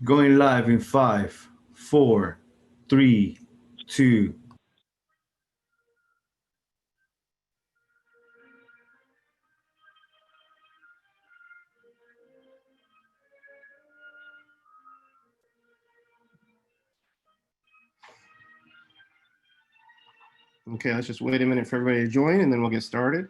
Going live in five, four, three, two. Okay, let's just wait a minute for everybody to join and then we'll get started.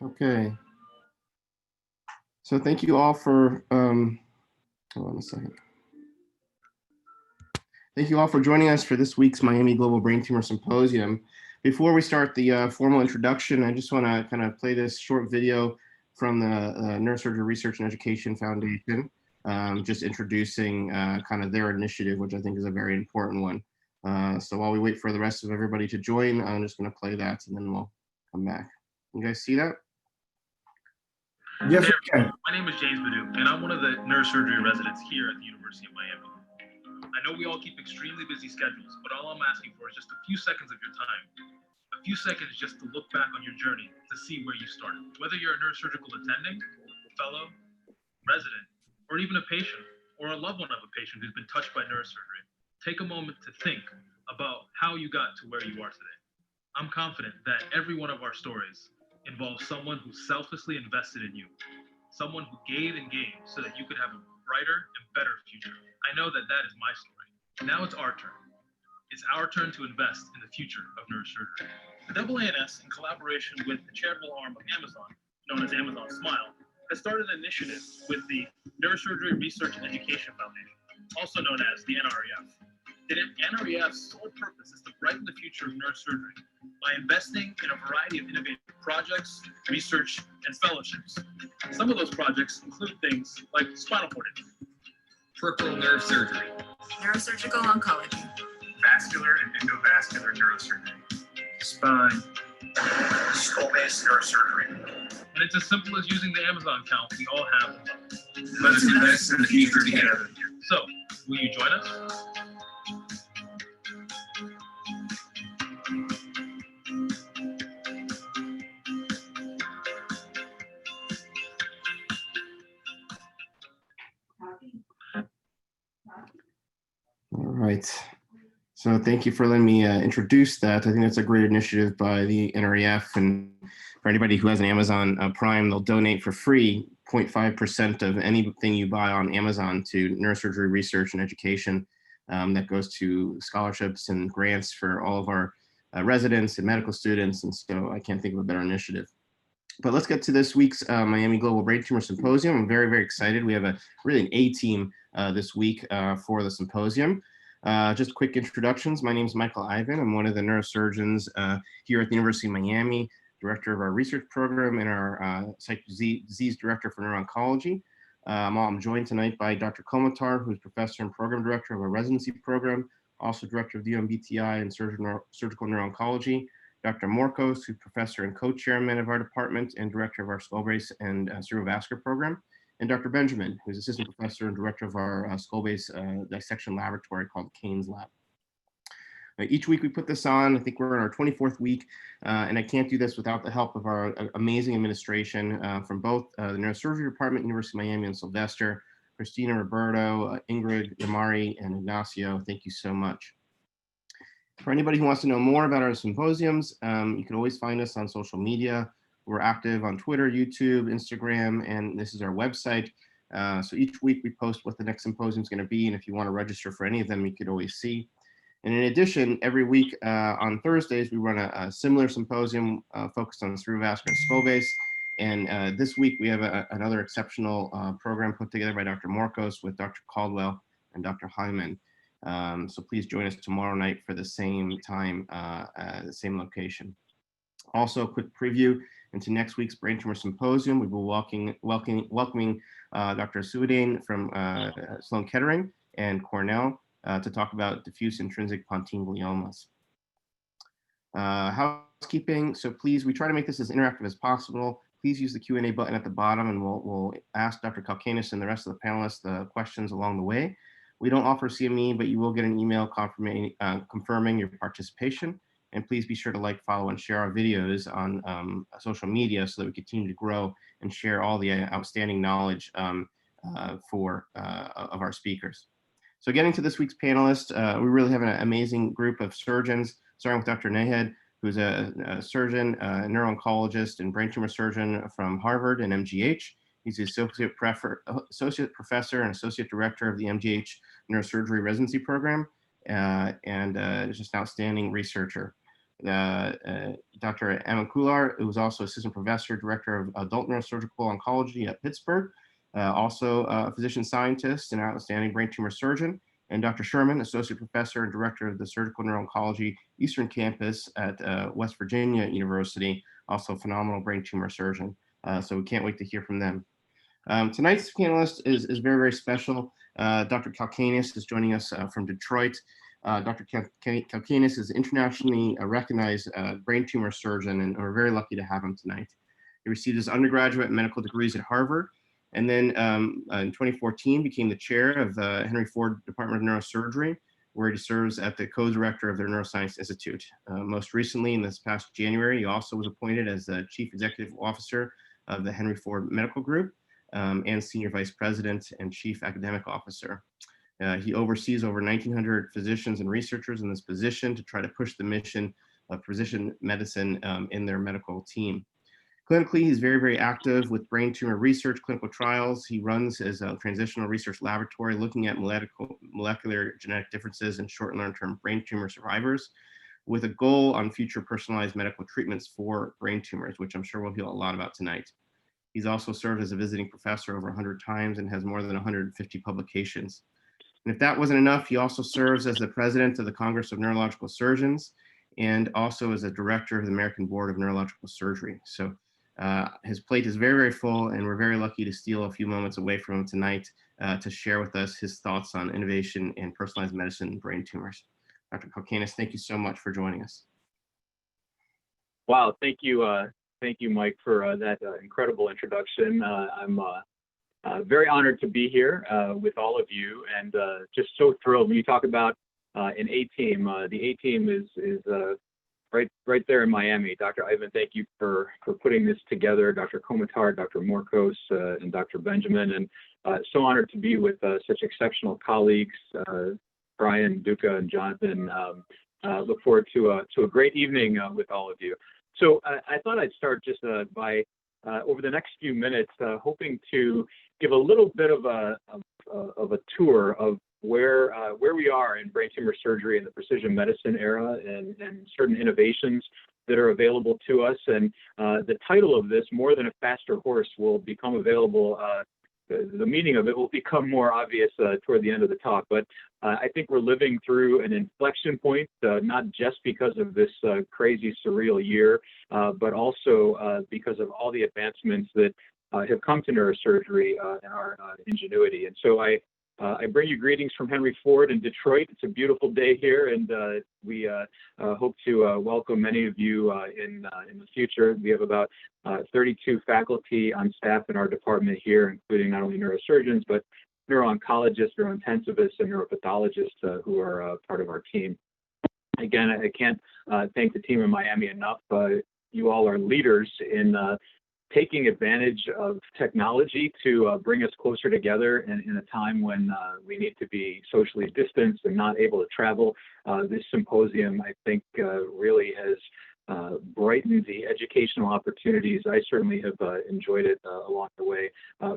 Okay. So thank you all for, hold on a second. Thank you all for joining us for this week's Miami Global Brain Tumor Symposium. Before we start the formal introduction, I just want to kind of play this short video from the Neurosurgery Research and Education Foundation, just introducing kind of their initiative, which I think is a very important one. So while we wait for the rest of everybody to join, I'm just going to play that and then we'll come back. You guys see that? Yes, we can. My name is James Badu, and I'm one of the neurosurgery residents here at the University of Miami. I know we all keep extremely busy schedules, but all I'm asking for is just a few seconds of your time. A few seconds just to look back on your journey to see where you started. Whether you're a neurosurgical attending, fellow, resident, or even a patient, or a loved one of a patient who's been touched by neurosurgery, take a moment to think about how you got to where you are today. I'm confident that every one of our stories involves someone who selflessly invested in you, someone who gave and gave so that you could have a brighter and better future. I know that that is my story. Now it's our turn. It's our turn to invest in the future of neurosurgery. The AANS, in collaboration with the charitable arm of Amazon, known as Amazon Smile, has started an initiative with the Neurosurgery Research and Education Foundation, also known as the NREF. The NREF's sole purpose is to brighten the future of neurosurgery by investing in a variety of innovative projects, research, and fellowships. Some of those projects include things like spinal cord injury, peripheral nerve surgery, neurosurgical oncology, vascular and endovascular neurosurgery, spine, skull-based neurosurgery. And it's as simple as using the Amazon account we all have. Let's invest in the future together. So, will you join us? All right. So thank you for letting me introduce that. I think that's a great initiative by the NREF. And for anybody who has an Amazon Prime, they'll donate for free 0.5% of anything you buy on Amazon to neurosurgery research and education. That goes to scholarships and grants for all of our residents and medical students. And so I can't think of a better initiative. But let's get to this week's Miami Global Brain Tumor Symposium. I'm very, very excited. We have really an A-team this week for the symposium. Just quick introductions. My name is Michael Ivan. I'm one of the neurosurgeons here at the University of Miami, director of our research program and our psych disease director for neuro-oncology. I'm joined tonight by Dr. Komatar, who's professor and program director of our residency program, also director of the UMBTI and surgical neuro-oncology. Dr. Morkos, who's professor and co-chairman of our department and director of our skull-base and cerebrovascular program. And Dr. Benjamin, who's assistant professor and director of our skull-base dissection laboratory called Kane's Lab. Each week we put this on. I think we're in our 24th week, and I can't do this without the help of our amazing administration from both the neurosurgery department, University of Miami, and Sylvester, Christina, Roberto, Ingrid, Yamari, and Ignacio. Thank you so much. For anybody who wants to know more about our symposiums, you can always find us on social media. We're active on Twitter, YouTube, Instagram, and this is our website. So each week we post what the next symposium is going to be, and if you want to register for any of them, you could always see. And in addition, every week on Thursdays, we run a similar symposium focused on cerebrovascular and skull-base. And this week we have another exceptional program put together by Dr. Morkos with Dr. Caldwell and Dr. Hyman. So please join us tomorrow night for the same time, the same location. Also, a quick preview into next week's Brain Tumor Symposium. We will be welcoming Dr. Suidain from Sloan Kettering and Cornell to talk about diffuse intrinsic pontine gliomas. Housekeeping, so please, we try to make this as interactive as possible. Please use the Q&A button at the bottom, and we'll ask Dr. Kalkanis and the rest of the panelists the questions along the way. We don't offer CME, but you will get an email confirming your participation. And please be sure to like, follow, and share our videos on social media so that we continue to grow and share all the outstanding knowledge of our speakers. So getting to this week's panelists, we really have an amazing group of surgeons, starting with Dr. Nahed, who's a surgeon, a neuro-oncologist, and brain tumor surgeon from Harvard and MGH. He's the associate professor and associate director of the MGH neurosurgery residency program, and is just an outstanding researcher. Dr. Emma Kular, who is also assistant professor, director of adult neurosurgical oncology at Pittsburgh, also a physician scientist and outstanding brain tumor surgeon. And Dr. Sherman, associate professor and director of the surgical neuro-oncology Eastern Campus at West Virginia University, also a phenomenal brain tumor surgeon. So we can't wait to hear from them. Tonight's panelist is very, very special. Dr. Kalkanis is joining us from Detroit. Dr. Kalkanis is an internationally recognized brain tumor surgeon, and we're very lucky to have him tonight. He received his undergraduate medical degrees at Harvard, and then in 2014 became the chair of the Henry Ford Department of Neurosurgery, where he serves at the co-director of their Neuroscience Institute. Most recently, in this past January, he also was appointed as the chief executive officer of the Henry Ford Medical Group and senior vice president and chief academic officer. He oversees over 1,900 physicians and researchers in this position to try to push the mission of precision medicine in their medical team. Clinically, he's very, very active with brain tumor research, clinical trials. He runs his transitional research laboratory looking at molecular genetic differences in short and long-term brain tumor survivors, with a goal on future personalized medical treatments for brain tumors, which I'm sure we'll hear a lot about tonight. He's also served as a visiting professor over 100 times and has more than 150 publications. And if that wasn't enough, he also serves as the president of the Congress of Neurological Surgeons and also as a director of the American Board of Neurological Surgery. So his plate is very, very full, and we're very lucky to steal a few moments away from him tonight to share with us his thoughts on innovation in personalized medicine and brain tumors. Dr. Kalkanis, thank you so much for joining us. Wow, thank you, Mike, for that incredible introduction. I'm very honored to be here with all of you, and just so thrilled. When you talk about an A-team, the A-team is right there in Miami. Dr. Ivan, thank you for putting this together. Dr. Komatar, Dr. Morkos, and Dr. Benjamin, and so honored to be with such exceptional colleagues, Brian, Duca, and Jonathan. Look forward to a great evening with all of you. So I thought I'd start just by over the next few minutes, hoping to give a little bit of a tour of where we are in brain tumor surgery in the precision medicine era, and certain innovations that are available to us. And the title of this, More Than a Faster Horse, will become available. The meaning of it will become more obvious toward the end of the talk. But I think we're living through an inflection point, not just because of this crazy, surreal year, but also because of all the advancements that have come to neurosurgery and our ingenuity. And so I bring you greetings from Henry Ford in Detroit. It's a beautiful day here, and we hope to welcome many of you in the future. We have about 32 faculty on staff in our department here, including not only neurosurgeons, but neuro-oncologists, neurointensivists, and neuropathologists who are part of our team. Again, I can't thank the team in Miami enough. You all are leaders in taking advantage of technology to bring us closer together in a time when we need to be socially distanced and not able to travel. This symposium, I think, really has brightened the educational opportunities. I certainly have enjoyed it along the way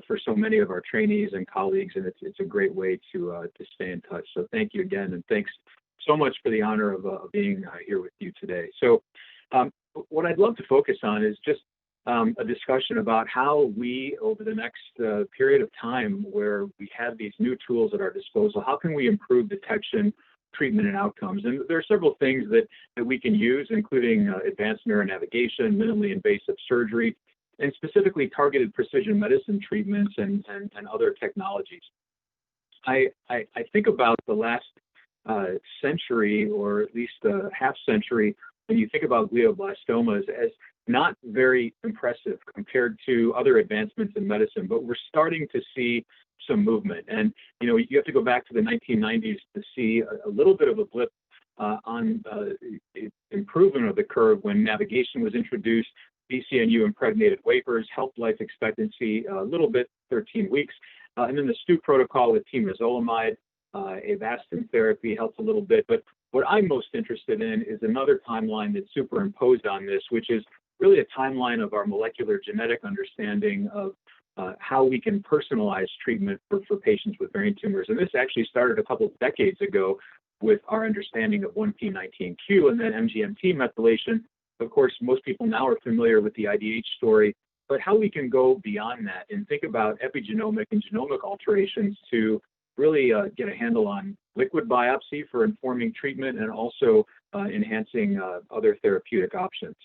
for so many of our trainees and colleagues, and it's a great way to stay in touch. So thank you again, and thanks so much for the honor of being here with you today. So what I'd love to focus on is just a discussion about how we, over the next period of time where we have these new tools at our disposal, how can we improve detection, treatment, and outcomes? And there are several things that we can use, including advanced neuronavigation, minimally invasive surgery, and specifically targeted precision medicine treatments and other technologies. I think about the last century, or at least a half century, when you think about glioblastomas, as not very impressive compared to other advancements in medicine, but we're starting to see some movement. And, you know, you have to go back to the 1990s to see a little bit of a blip on improvement of the curve when navigation was introduced. BCNU impregnated wafers helped life expectancy a little bit, 13 weeks. And then the Stu protocol with temozolomide, Avastin therapy helped a little bit. But what I'm most interested in is another timeline that's superimposed on this, which is really a timeline of our molecular genetic understanding of how we can personalize treatment for patients with brain tumors. And this actually started a couple of decades ago with our understanding of 1p19q and then MGMT methylation. Of course, most people now are familiar with the IDH story, but how we can go beyond that and think about epigenomic and genomic alterations to really get a handle on liquid biopsy for informing treatment and also enhancing other therapeutic options.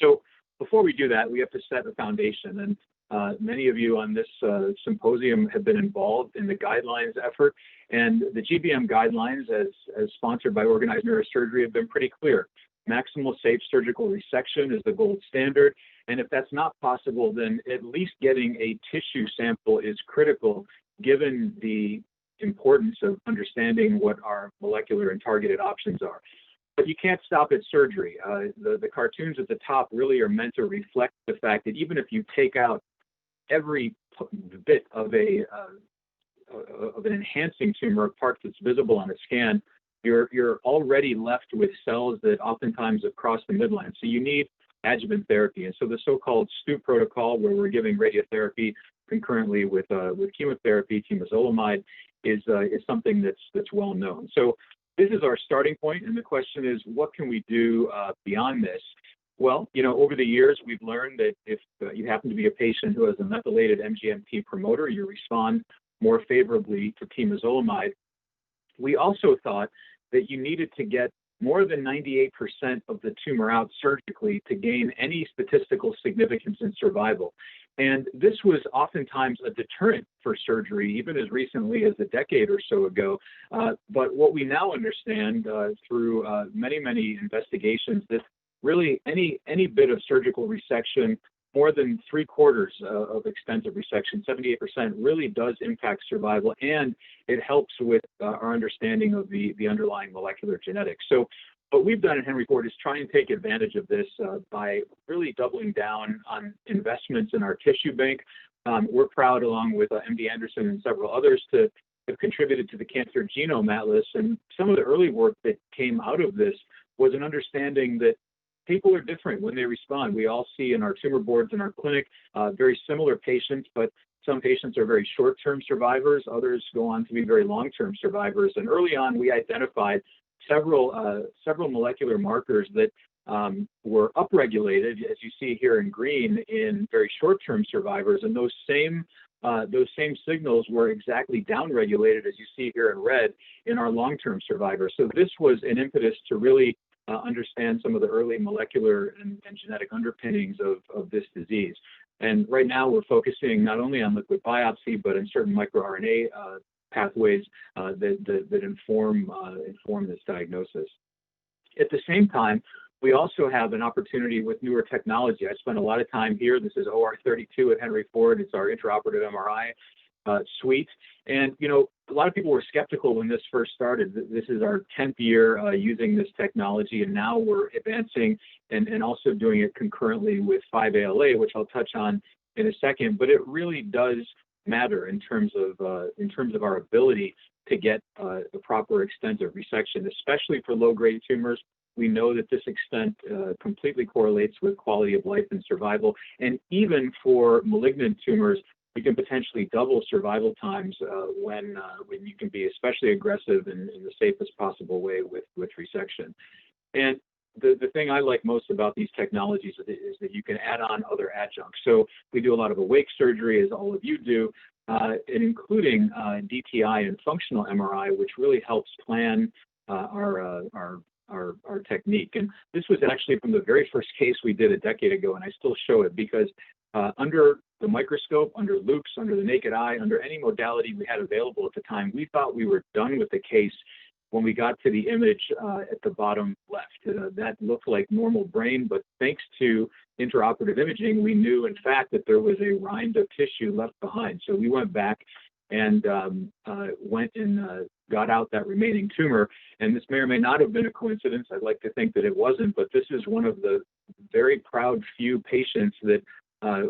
So before we do that, we have to set a foundation. And many of you on this symposium have been involved in the guidelines effort. And the GBM guidelines, as sponsored by Organized Neurosurgery, have been pretty clear. Maximal safe surgical resection is the gold standard. And if that's not possible, then at least getting a tissue sample is critical, given the importance of understanding what our molecular and targeted options are. But you can't stop at surgery. The cartoons at the top really are meant to reflect the fact that even if you take out every bit of an enhancing tumor, a part that's visible on a scan, you're already left with cells that oftentimes have crossed the midline. So you need adjuvant therapy. And so the so-called Stu protocol, where we're giving radiotherapy concurrently with chemotherapy, temozolomide, is something that's well known. So this is our starting point, and the question is, what can we do beyond this? Well, you know, over the years, we've learned that if you happen to be a patient who has a methylated MGMT promoter, you respond more favorably to temozolomide. We also thought that you needed to get more than 98% of the tumor out surgically to gain any statistical significance in survival. And this was oftentimes a deterrent for surgery, even as recently as a decade or so ago. But what we now understand through many investigations, that really any bit of surgical resection, more than 3/4 of extensive resection, 78%, really does impact survival, and it helps with our understanding of the underlying molecular genetics. So what we've done at Henry Ford is try and take advantage of this by really doubling down on investments in our tissue bank. We're proud, along with MD Anderson and several others, to have contributed to the Cancer Genome Atlas. And some of the early work that came out of this was an understanding that people are different when they respond. We all see in our tumor boards in our clinic very similar patients, but some patients are very short-term survivors. Others go on to be very long-term survivors. And early on, we identified several molecular markers that were upregulated, as you see here in green, in very short-term survivors, and those same signals were exactly downregulated, as you see here in red, in our long-term survivors. So this was an impetus to really understand some of the early molecular and genetic underpinnings of this disease. And right now we're focusing not only on liquid biopsy, but in certain microRNA pathways that inform this diagnosis. At the same time, we also have an opportunity with newer technology. I spent a lot of time here. This is OR32 at Henry Ford. It's our intraoperative MRI suite. And, you know, a lot of people were skeptical when this first started. This is our 10th year using this technology, and now we're advancing and also doing it concurrently with 5-ALA, which I'll touch on in a second. But it really does matter in terms of our ability to get the proper extent of resection, especially for low-grade tumors. We know that this extent completely correlates with quality of life and survival. And even for malignant tumors, we can potentially double survival times when you can be especially aggressive in the safest possible way with resection. And the thing I like most about these technologies is that you can add on other adjuncts. So we do a lot of awake surgery, as all of you do, including DTI and functional MRI, which really helps plan our technique. And this was actually from the very first case we did a decade ago, and I still show it because under the microscope, under loops, under the naked eye, under any modality we had available at the time, we thought we were done with the case when we got to the image at the bottom left. That looked like normal brain, but thanks to intraoperative imaging, we knew, in fact, that there was a rind of tissue left behind. So we went back and got out that remaining tumor. And this may or may not have been a coincidence. I'd like to think that it wasn't, but this is one of the very proud few patients that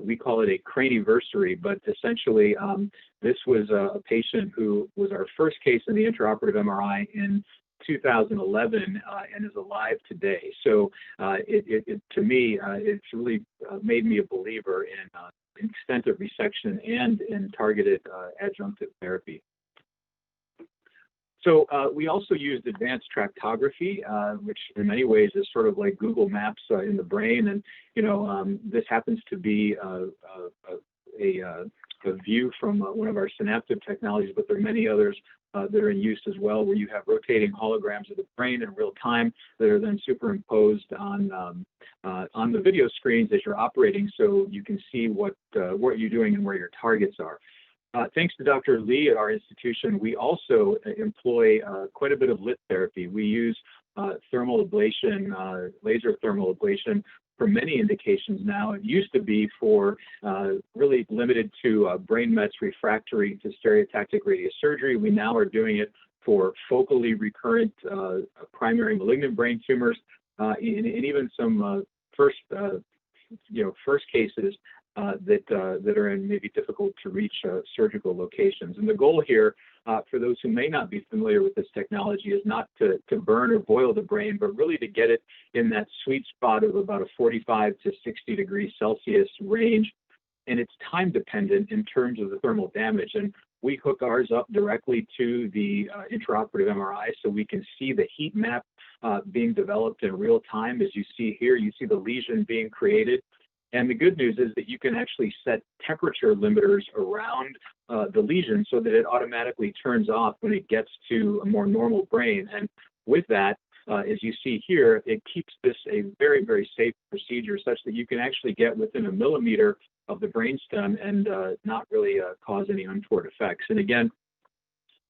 we call it a craniversary, but essentially this was a patient who was our first case in the intraoperative MRI in 2011 and is alive today. So to me, it's really made me a believer in extensive resection and in targeted adjunctive therapy. So we also used advanced tractography, which in many ways is sort of like Google Maps in the brain. And, you know, this happens to be a view from one of our synaptive technologies, but there are many others that are in use as well, where you have rotating holograms of the brain in real time that are then superimposed on the video screens as you're operating, so you can see what you're doing and where your targets are. Thanks to Dr. Lee at our institution, we also employ quite a bit of lit therapy. We use thermal ablation, laser thermal ablation for many indications now. It used to be for really limited to brain mets refractory to stereotactic radiosurgery. We now are doing it for focally recurrent primary malignant brain tumors, and even some first cases that are in maybe difficult to reach surgical locations. And the goal here, for those who may not be familiar with this technology, is not to burn or boil the brain, but really to get it in that sweet spot of about a 45 to 60 degrees Celsius range. And it's time dependent in terms of the thermal damage. And we hook ours up directly to the intraoperative MRI, so we can see the heat map being developed in real time. As you see here, you see the lesion being created. And the good news is that you can actually set temperature limiters around the lesion so that it automatically turns off when it gets to a more normal brain. And with that, as you see here, it keeps this a very, very safe procedure, such that you can actually get within a millimeter of the brainstem and not really cause any untoward effects. And again,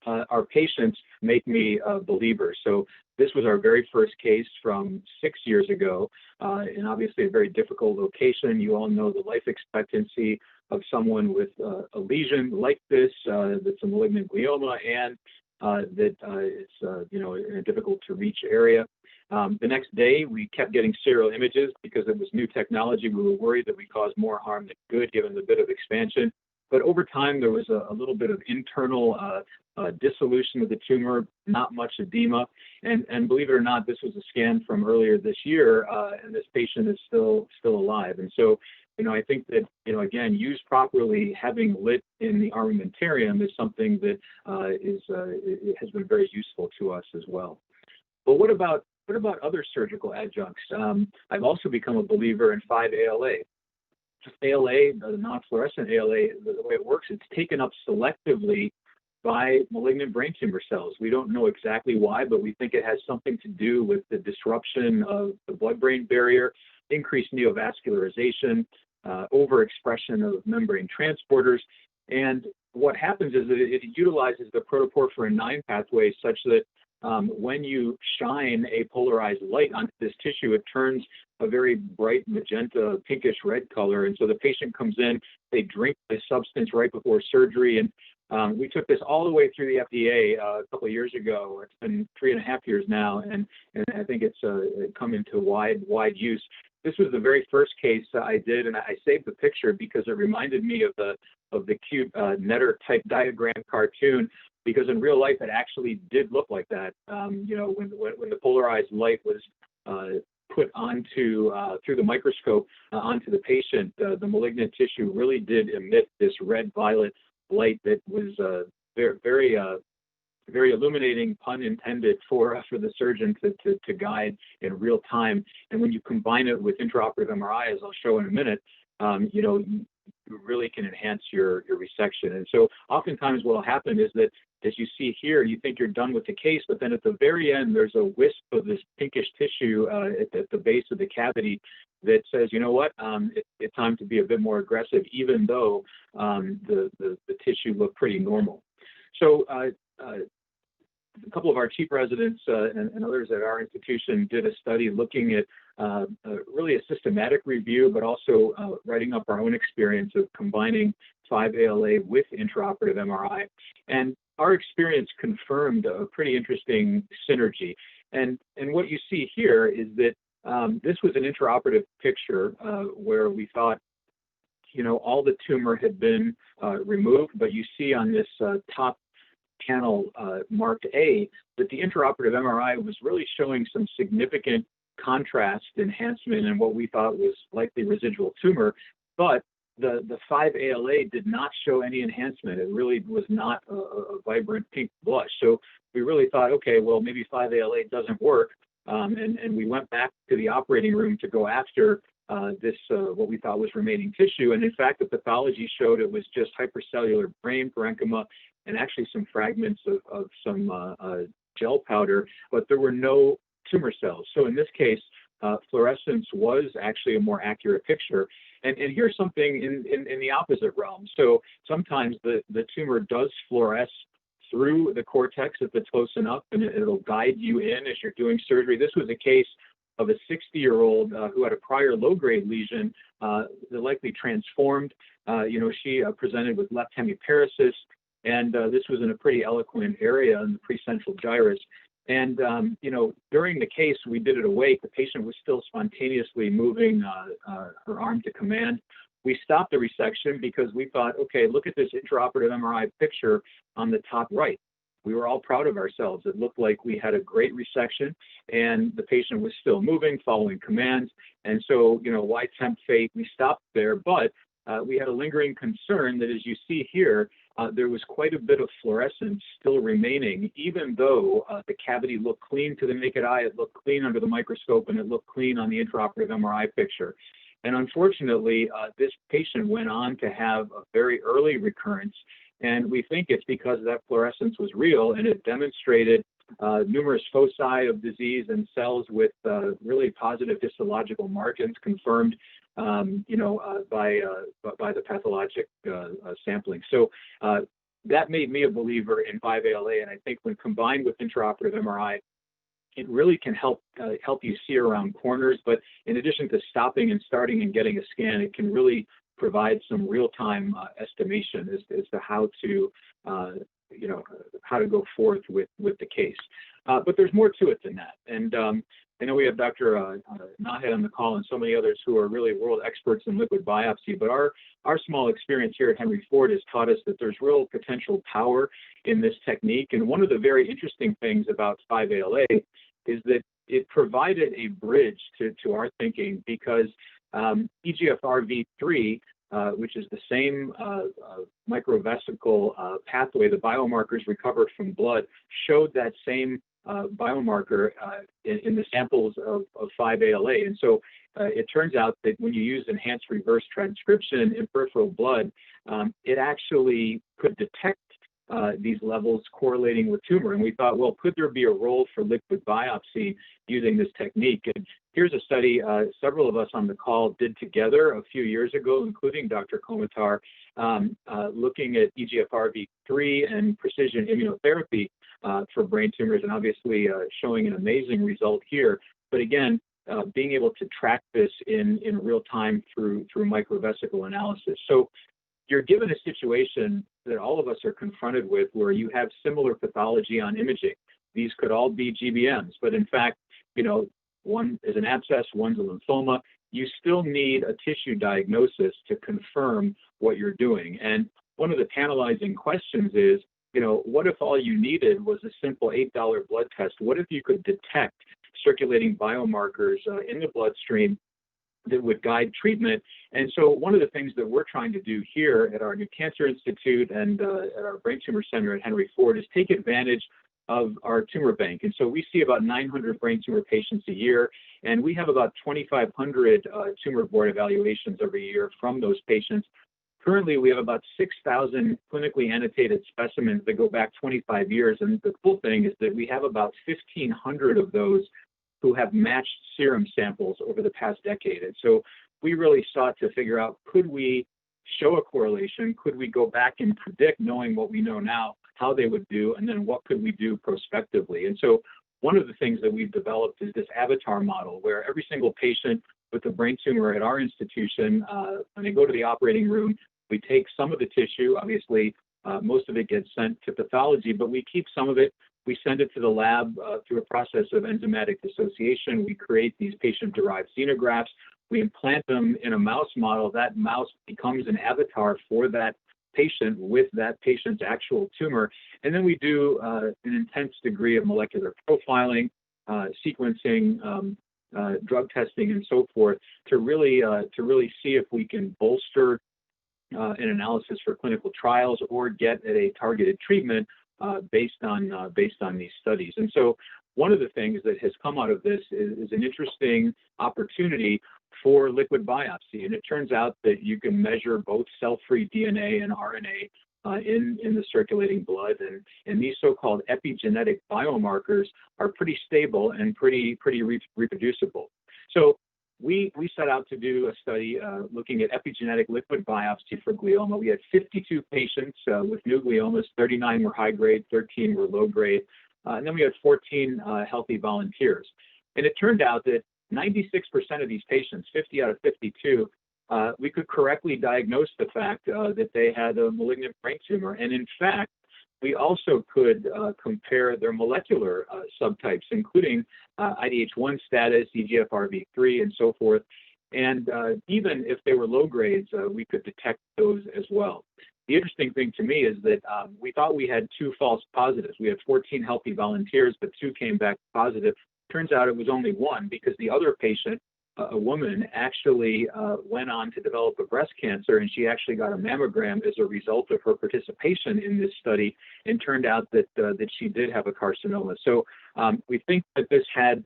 our patients make me a believer. So this was our very first case from 6 years ago, and obviously a very difficult location. You all know the life expectancy of someone with a lesion like this, that's a malignant glioma, and that it's in a difficult to reach area. The next day, we kept getting serial images because it was new technology. We were worried that we caused more harm than good, given the bit of expansion. But over time, there was a little bit of internal dissolution of the tumor, not much edema. And believe it or not, this was a scan from earlier this year, and this patient is still alive. And so, I think that, again, used properly, having lit in the armamentarium is something that it has been very useful to us as well. But what about other surgical adjuncts? I've also become a believer in 5-ALA. ALA, the non-fluorescent ALA, the way it works, it's taken up selectively by malignant brain tumor cells. We don't know exactly why, but we think it has something to do with the disruption of the blood-brain barrier, increased neovascularization, overexpression of membrane transporters. And what happens is that it utilizes the protoporphyrin 9 pathway such that when you shine a polarized light onto this tissue, it turns a very bright magenta, pinkish red color. And so the patient comes in, they drink this substance right before surgery. And we took this all the way through the FDA a couple of years ago. It's been 3.5 years now, and I think it's come into wide use. This was the very first case I did, and I saved the picture because it reminded me of the cute Netter type diagram cartoon. Because in real life, it actually did look like that. When the polarized light was put onto through the microscope onto the patient, the malignant tissue really did emit this red-violet light that was very illuminating, pun intended, for the surgeon to guide in real time. And when you combine it with intraoperative MRI, as I'll show in a minute, you really can enhance your resection. And so oftentimes what will happen is that as you see here, you think you're done with the case, but then at the very end, there's a wisp of this pinkish tissue at the base of the cavity that says, you know what, it's time to be a bit more aggressive, even though the tissue looked pretty normal. So a couple of our chief residents and others at our institution did a study looking at really a systematic review, but also writing up our own experience of combining 5-ALA with intraoperative MRI. And our experience confirmed a pretty interesting synergy. And what you see here is that this was an intraoperative picture where we thought, you know, all the tumor had been removed, but you see on this top panel marked A that the intraoperative MRI was really showing some significant contrast enhancement in what we thought was likely residual tumor, but the 5-ALA did not show any enhancement. It really was not a vibrant pink blush. So we really thought, okay, well, maybe 5-ALA doesn't work. And we went back to the operating room to go after this, what we thought was remaining tissue. And in fact, the pathology showed it was just hypercellular brain parenchyma and actually some fragments of some gel powder, but there were no tumor cells. So in this case, fluorescence was actually a more accurate picture. And here's something in the opposite realm. So sometimes the tumor does fluoresce through the cortex if it's close enough, and it'll guide you in as you're doing surgery. This was a case of a 60-year-old who had a prior low-grade lesion that likely transformed. She presented with left hemiparesis, and this was in a pretty eloquent area in the precentral gyrus. And, during the case, we did it awake. The patient was still spontaneously moving her arm to command. We stopped the resection because we thought, okay, look at this intraoperative MRI picture on the top right. We were all proud of ourselves. It looked like we had a great resection, and the patient was still moving, following commands. And so, why tempt fate? We stopped there, but we had a lingering concern that, as you see here, there was quite a bit of fluorescence still remaining, even though the cavity looked clean to the naked eye, it looked clean under the microscope, and it looked clean on the intraoperative MRI picture. And unfortunately, this patient went on to have a very early recurrence, and we think it's because that fluorescence was real, and it demonstrated numerous foci of disease and cells with really positive histological margins confirmed by the pathologic sampling. So that made me a believer in 5-ALA, and I think when combined with intraoperative MRI, it really can help you see around corners. But in addition to stopping and starting and getting a scan, it can really provide some real-time estimation as to how to go forth with the case. But there's more to it than that. And I know we have Dr. Nahed on the call and so many others who are really world experts in liquid biopsy, but our small experience here at Henry Ford has taught us that there's real potential power in this technique. And one of the very interesting things about 5-ALA is that it provided a bridge to our thinking, because EGFR V3, which is the same microvesicle pathway the biomarkers recovered from blood, showed that same biomarker in the samples of 5-ALA. And so it turns out that when you use enhanced reverse transcription in peripheral blood, it actually could detect these levels correlating with tumor. And we thought, well, could there be a role for liquid biopsy using this technique? And here's a study several of us on the call did together a few years ago, including Dr. Komatar, looking at EGFR V3 and precision immunotherapy for brain tumors, and obviously showing an amazing result here. But again, being able to track this in real time through microvesicle analysis. So you're given a situation that all of us are confronted with where you have similar pathology on imaging. These could all be GBMs, but in fact, one is an abscess, one's a lymphoma. You still need a tissue diagnosis to confirm what you're doing. And one of the tantalizing questions is, what if all you needed was a simple $8 blood test? What if you could detect circulating biomarkers in the bloodstream that would guide treatment? And so one of the things that we're trying to do here at our New Cancer Institute and at our Brain Tumor Center at Henry Ford is take advantage of our tumor bank. And so we see about 900 brain tumor patients a year, and we have about 2,500 tumor board evaluations every year from those patients. Currently, we have about 6,000 clinically annotated specimens that go back 25 years. And the cool thing is that we have about 1,500 of those who have matched serum samples over the past decade. And so we really sought to figure out, could we show a correlation? Could we go back and predict, knowing what we know now, how they would do, and then what could we do prospectively? And so one of the things that we've developed is this avatar model, where every single patient with a brain tumor at our institution, when they go to the operating room, we take some of the tissue. Obviously, most of it gets sent to pathology, but we keep some of it. We send it to the lab through a process of enzymatic dissociation. We create these patient-derived xenografts. We implant them in a mouse model. That mouse becomes an avatar for that patient with that patient's actual tumor. And then we do an intense degree of molecular profiling, sequencing, drug testing, and so forth to really see if we can bolster an analysis for clinical trials or get at a targeted treatment based on these studies. And so one of the things that has come out of this is an interesting opportunity for liquid biopsy. And it turns out that you can measure both cell-free DNA and RNA in the circulating blood. And these so-called epigenetic biomarkers are pretty stable and pretty reproducible. So we set out to do a study looking at epigenetic liquid biopsy for glioma. We had 52 patients with new gliomas, 39 were high grade, 13 were low grade, and then we had 14 healthy volunteers. And it turned out that 96% of these patients, 50 out of 52, we could correctly diagnose the fact that they had a malignant brain tumor. And in fact, we also could compare their molecular subtypes, including IDH1 status, EGFRV3, and so forth. And even if they were low grades, we could detect those as well. The interesting thing to me is that we thought we had 2 false positives. We had 14 healthy volunteers, but 2 came back positive. Turns out it was only 1 because the other patient, a woman, actually went on to develop a breast cancer, and she actually got a mammogram as a result of her participation in this study, and turned out that she did have a carcinoma. So we think that this had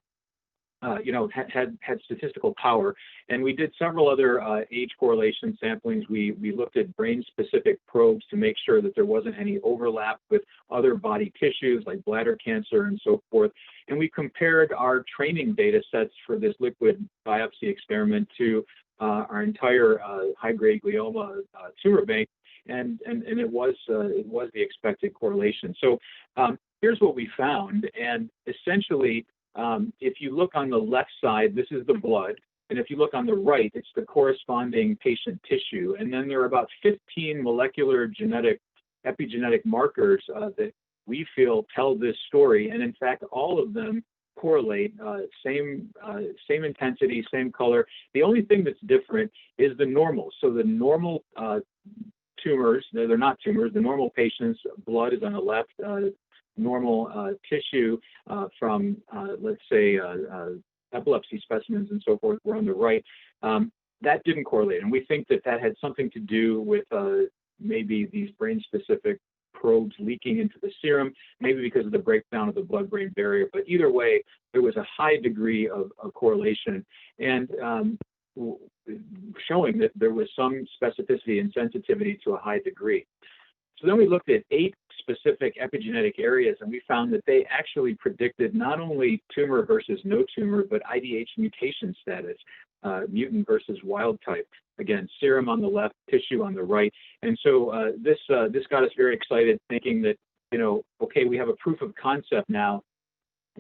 statistical power. And we did several other age correlation samplings. We looked at brain-specific probes to make sure that there wasn't any overlap with other body tissues like bladder cancer and so forth. And we compared our training data sets for this liquid biopsy experiment to our entire high-grade glioma tumor bank, and it was the expected correlation. So here's what we found, and essentially, if you look on the left side, this is the blood, and if you look on the right, it's the corresponding patient tissue. And then there are about 15 molecular epigenetic markers that we feel tell this story. And in fact, all of them correlate, same intensity, same color. The only thing that's different is the normal. So the normal tumors, they're not tumors, the normal patients' blood is on the left, normal tissue from, let's say, epilepsy specimens and so forth were on the right. That didn't correlate. And we think that had something to do with maybe these brain-specific probes leaking into the serum, maybe because of the breakdown of the blood-brain barrier. But either way, there was a high degree of correlation, and showing that there was some specificity and sensitivity to a high degree. So then we looked at 8 specific epigenetic areas, and we found that they actually predicted not only tumor versus no tumor, but IDH mutation status, mutant versus wild type. Again, serum on the left, tissue on the right. And so this got us very excited, thinking that, okay, we have a proof of concept now.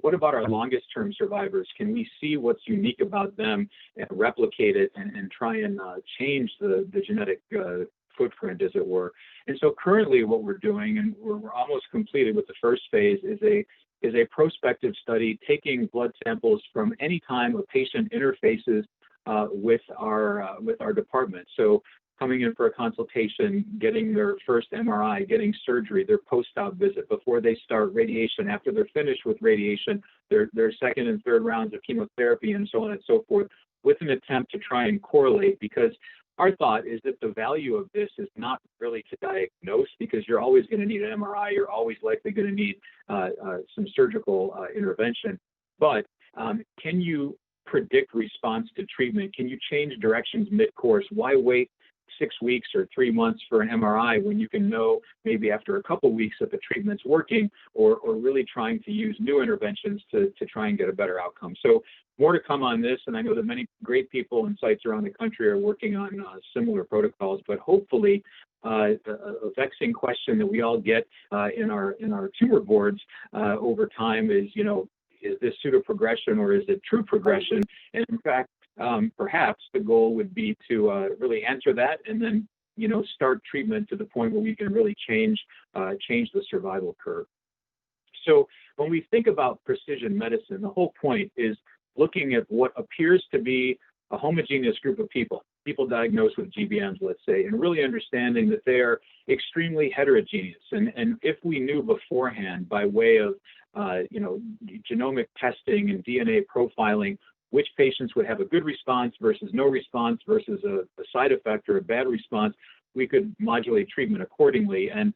What about our longest term survivors? Can we see what's unique about them and replicate it and try and change the genetic footprint, as it were? And so currently what we're doing, and we're almost completed with the first phase, is a prospective study taking blood samples from any time a patient interfaces with our department. So coming in for a consultation, getting their first MRI, getting surgery, their post-op visit before they start radiation, after they're finished with radiation, their second and third rounds of chemotherapy, and so on and so forth, with an attempt to try and correlate, because our thought is that the value of this is not really to diagnose, because you're always going to need an MRI, you're always likely going to need some surgical intervention. But can you predict response to treatment? Can you change directions mid-course? Why wait 6 weeks or 3 months for an MRI when you can know maybe after a couple weeks that the treatment's working, or really trying to use new interventions to try and get a better outcome. So more to come on this, and I know that many great people and sites around the country are working on similar protocols, but hopefully a vexing question that we all get in our tumor boards over time is, is this pseudoprogression or is it true progression? And in fact, perhaps the goal would be to really answer that, and then start treatment to the point where we can really change the survival curve. So when we think about precision medicine, the whole point is looking at what appears to be a homogeneous group of people diagnosed with GBMs, let's say, and really understanding that they are extremely heterogeneous. And if we knew beforehand by way of genomic testing and DNA profiling which patients would have a good response versus no response versus a side effect or a bad response, we could modulate treatment accordingly. And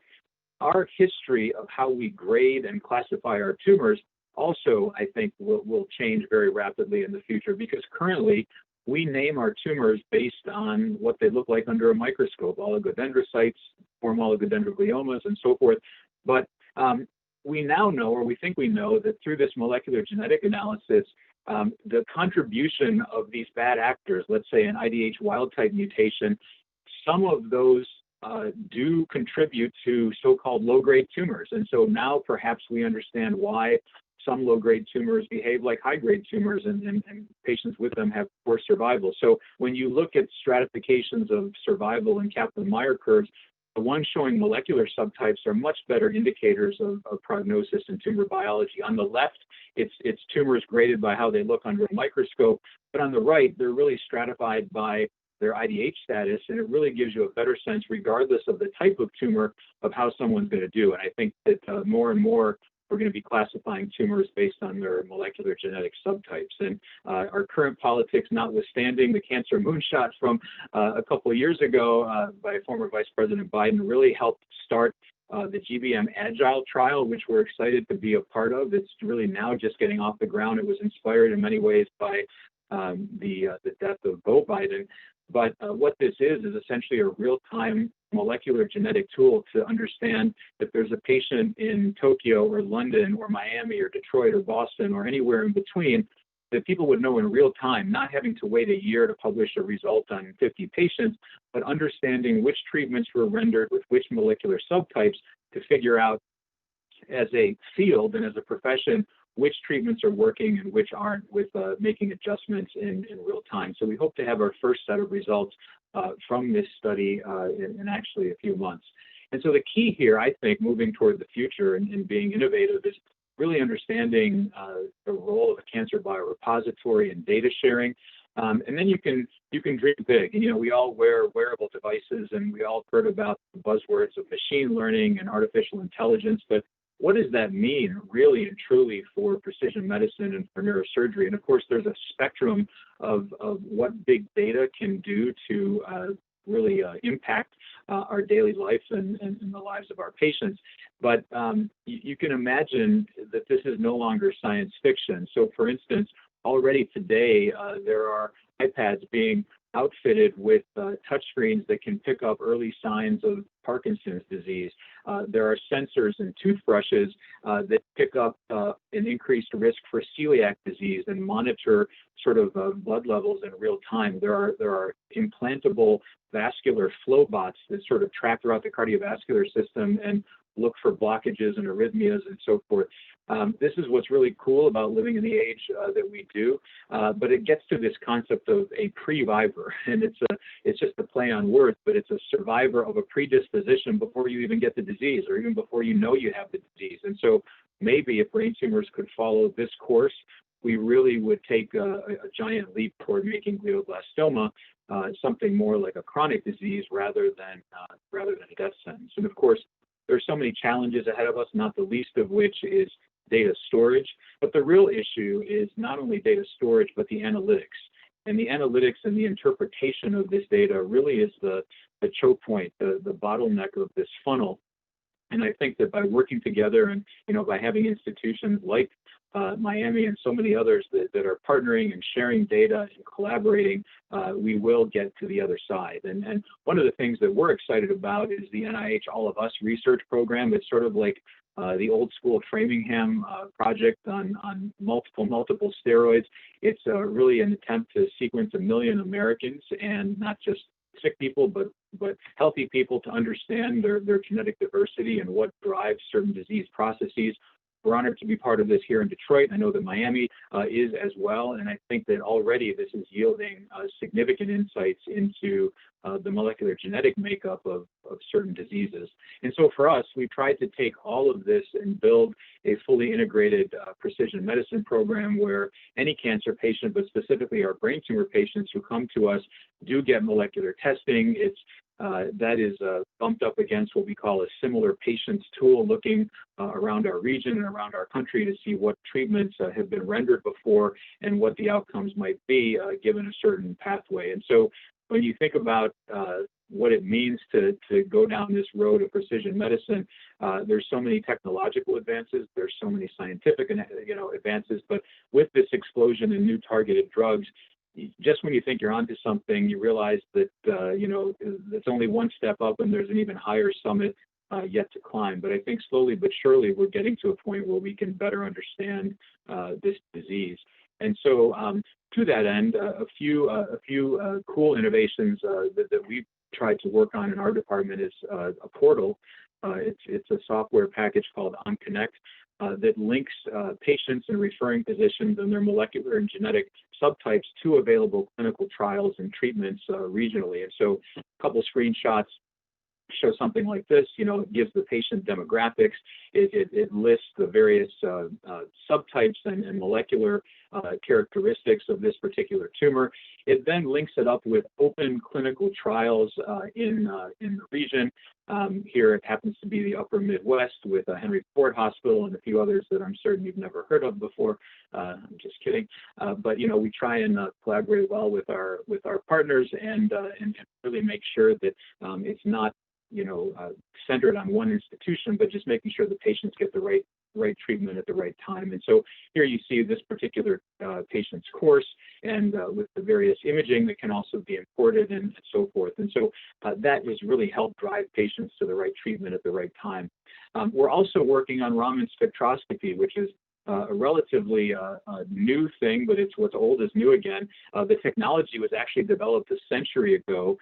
our history of how we grade and classify our tumors also, I think, will change very rapidly in the future, because currently we name our tumors based on what they look like under a microscope, oligodendrocytes, form oligodendrogliomas, and so forth. But we now know, or we think we know, that through this molecular genetic analysis, the contribution of these bad actors, let's say an IDH wild type mutation, some of those do contribute to so-called low-grade tumors. And so now perhaps we understand why some low-grade tumors behave like high-grade tumors, and patients with them have poor survival. So when you look at stratifications of survival and Kaplan-Meier curves, the ones showing molecular subtypes are much better indicators of prognosis and tumor biology. On the left, it's tumors graded by how they look under a microscope, but on the right, they're really stratified by their IDH status, and it really gives you a better sense, regardless of the type of tumor, of how someone's going to do. And I think that more and more we're going to be classifying tumors based on their molecular genetic subtypes. And our current politics notwithstanding, the cancer moonshot from a couple of years ago by former Vice President Biden really helped start the GBM Agile trial, which we're excited to be a part of. It's really now just getting off the ground. It was inspired in many ways by the death of Beau Biden. But what this is essentially a real-time molecular genetic tool to understand if there's a patient in Tokyo or London or Miami or Detroit or Boston or anywhere in between, that people would know in real time, not having to wait a year to publish a result on 50 patients, but understanding which treatments were rendered with which molecular subtypes to figure out as a field and as a profession which treatments are working and which aren't, with making adjustments in real time. So we hope to have our first set of results from this study in actually a few months. And so the key here, I think, moving toward the future and being innovative, is really understanding the role of a cancer biorepository and data sharing. And then you can dream big. And, we all wear wearable devices, and we all heard about the buzzwords of machine learning and artificial intelligence, but what does that mean really and truly for precision medicine and for neurosurgery? And of course, there's a spectrum of what big data can do to really impact our daily life and the lives of our patients. But you can imagine that this is no longer science fiction. So for instance, already today, there are iPads being outfitted with touchscreens that can pick up early signs of Parkinson's disease. There are sensors in toothbrushes that pick up an increased risk for celiac disease and monitor sort of blood levels in real time. There are implantable vascular flow bots that sort of track throughout the cardiovascular system and look for blockages and arrhythmias and so forth. This is what's really cool about living in the age that we do, but it gets to this concept of a pre-vivor, and it's just a play on words, but it's a survivor of a predisposition before you even get the disease, or even before you know you have the disease. And so maybe if brain tumors could follow this course, we really would take a giant leap toward making glioblastoma something more like a chronic disease rather than a death sentence. And of course, there's so many challenges ahead of us, not the least of which is data storage. But the real issue is not only data storage, but the analytics. And the analytics and the interpretation of this data really is the choke point, the bottleneck of this funnel. And I think that by working together and by having institutions like Miami and so many others that are partnering and sharing data and collaborating, we will get to the other side. And one of the things that we're excited about is the NIH All of Us research program. It's sort of like the old school Framingham project on multiple steroids. It's really an attempt to sequence 1 million Americans, and not just sick people, but healthy people, to understand their genetic diversity and what drives certain disease processes. We're honored to be part of this here in Detroit. I know that Miami is as well, and I think that already this is yielding significant insights into the molecular genetic makeup of certain diseases. And so for us, we tried to take all of this and build a fully integrated precision medicine program where any cancer patient, but specifically our brain tumor patients who come to us, do get molecular testing. That is bumped up against what we call a similar patients tool, looking around our region and around our country to see what treatments have been rendered before and what the outcomes might be given a certain pathway. And so when you think about what it means to go down this road of precision medicine, there's so many technological advances, there's so many scientific advances, but with this explosion in new targeted drugs, just when you think you're onto something, you realize that it's only one step up and there's an even higher summit yet to climb. But I think slowly but surely we're getting to a point where we can better understand this disease. And so to that end, a few cool innovations that we've tried to work on in our department is a portal. It's a software package called OnConnect that links patients and referring physicians and their molecular and genetic subtypes to available clinical trials and treatments regionally. And so a couple screenshots show something like this. It gives the patient demographics. It lists the various subtypes and molecular characteristics of this particular tumor. It then links it up with open clinical trials in the region. Here it happens to be the Upper Midwest with Henry Ford Hospital and a few others that I'm certain you've never heard of before. I'm just kidding. But we try and collaborate well with our partners and really make sure that it's not centered on one institution, but just making sure the patients get the right treatment at the right time. And so here you see this particular patient's course and with the various imaging that can also be imported and so forth. And so that has really helped drive patients to the right treatment at the right time. We're also working on Raman Spectroscopy, which is a relatively new thing, but it's what's old is new again. The technology was actually developed a century ago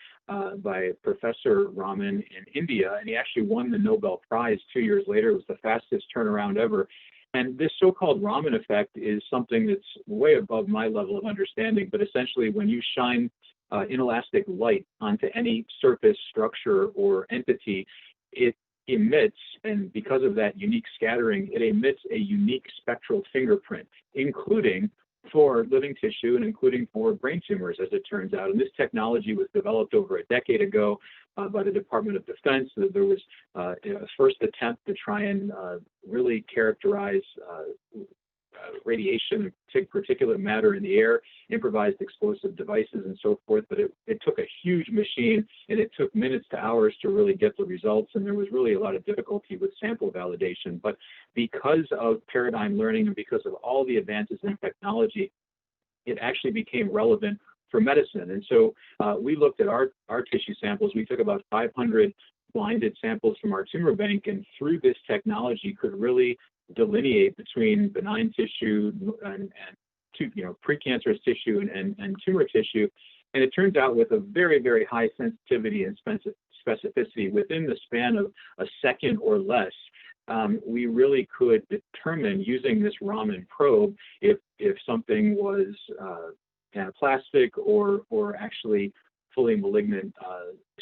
by Professor Raman in India, and he actually won the Nobel Prize 2 years later. It was the fastest turnaround ever. And this so-called Raman effect is something that's way above my level of understanding, but essentially when you shine inelastic light onto any surface, structure, or entity, it emits, and because of that unique scattering, it emits a unique spectral fingerprint, including for living tissue and including for brain tumors, as it turns out. And this technology was developed over a decade ago by the Department of Defense. There was a first attempt to try and really characterize radiation, particulate matter in the air, improvised explosive devices, and so forth. But it took a huge machine, and it took minutes to hours to really get the results. And there was really a lot of difficulty with sample validation. But because of paradigm learning and because of all the advances in technology, it actually became relevant for medicine. And so we looked at our tissue samples. We took about 500 blinded samples from our tumor bank, and through this technology could really delineate between benign tissue and precancerous tissue and tumor tissue. And it turns out with a very, very high sensitivity and specificity within the span of a second or less, we really could determine using this Raman probe if something was anaplastic or actually fully malignant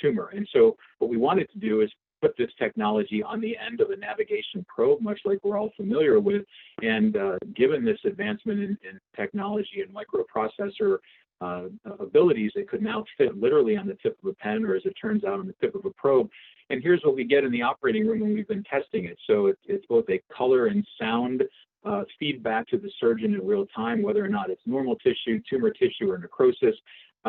tumor. And so what we wanted to do is put this technology on the end of a navigation probe, much like we're all familiar with. And given this advancement in technology and microprocessor abilities, it could now fit literally on the tip of a pen, or as it turns out, on the tip of a probe. And here's what we get in the operating room when we've been testing it. So it's both a color and sound feedback to the surgeon in real time, whether or not it's normal tissue, tumor tissue, or necrosis.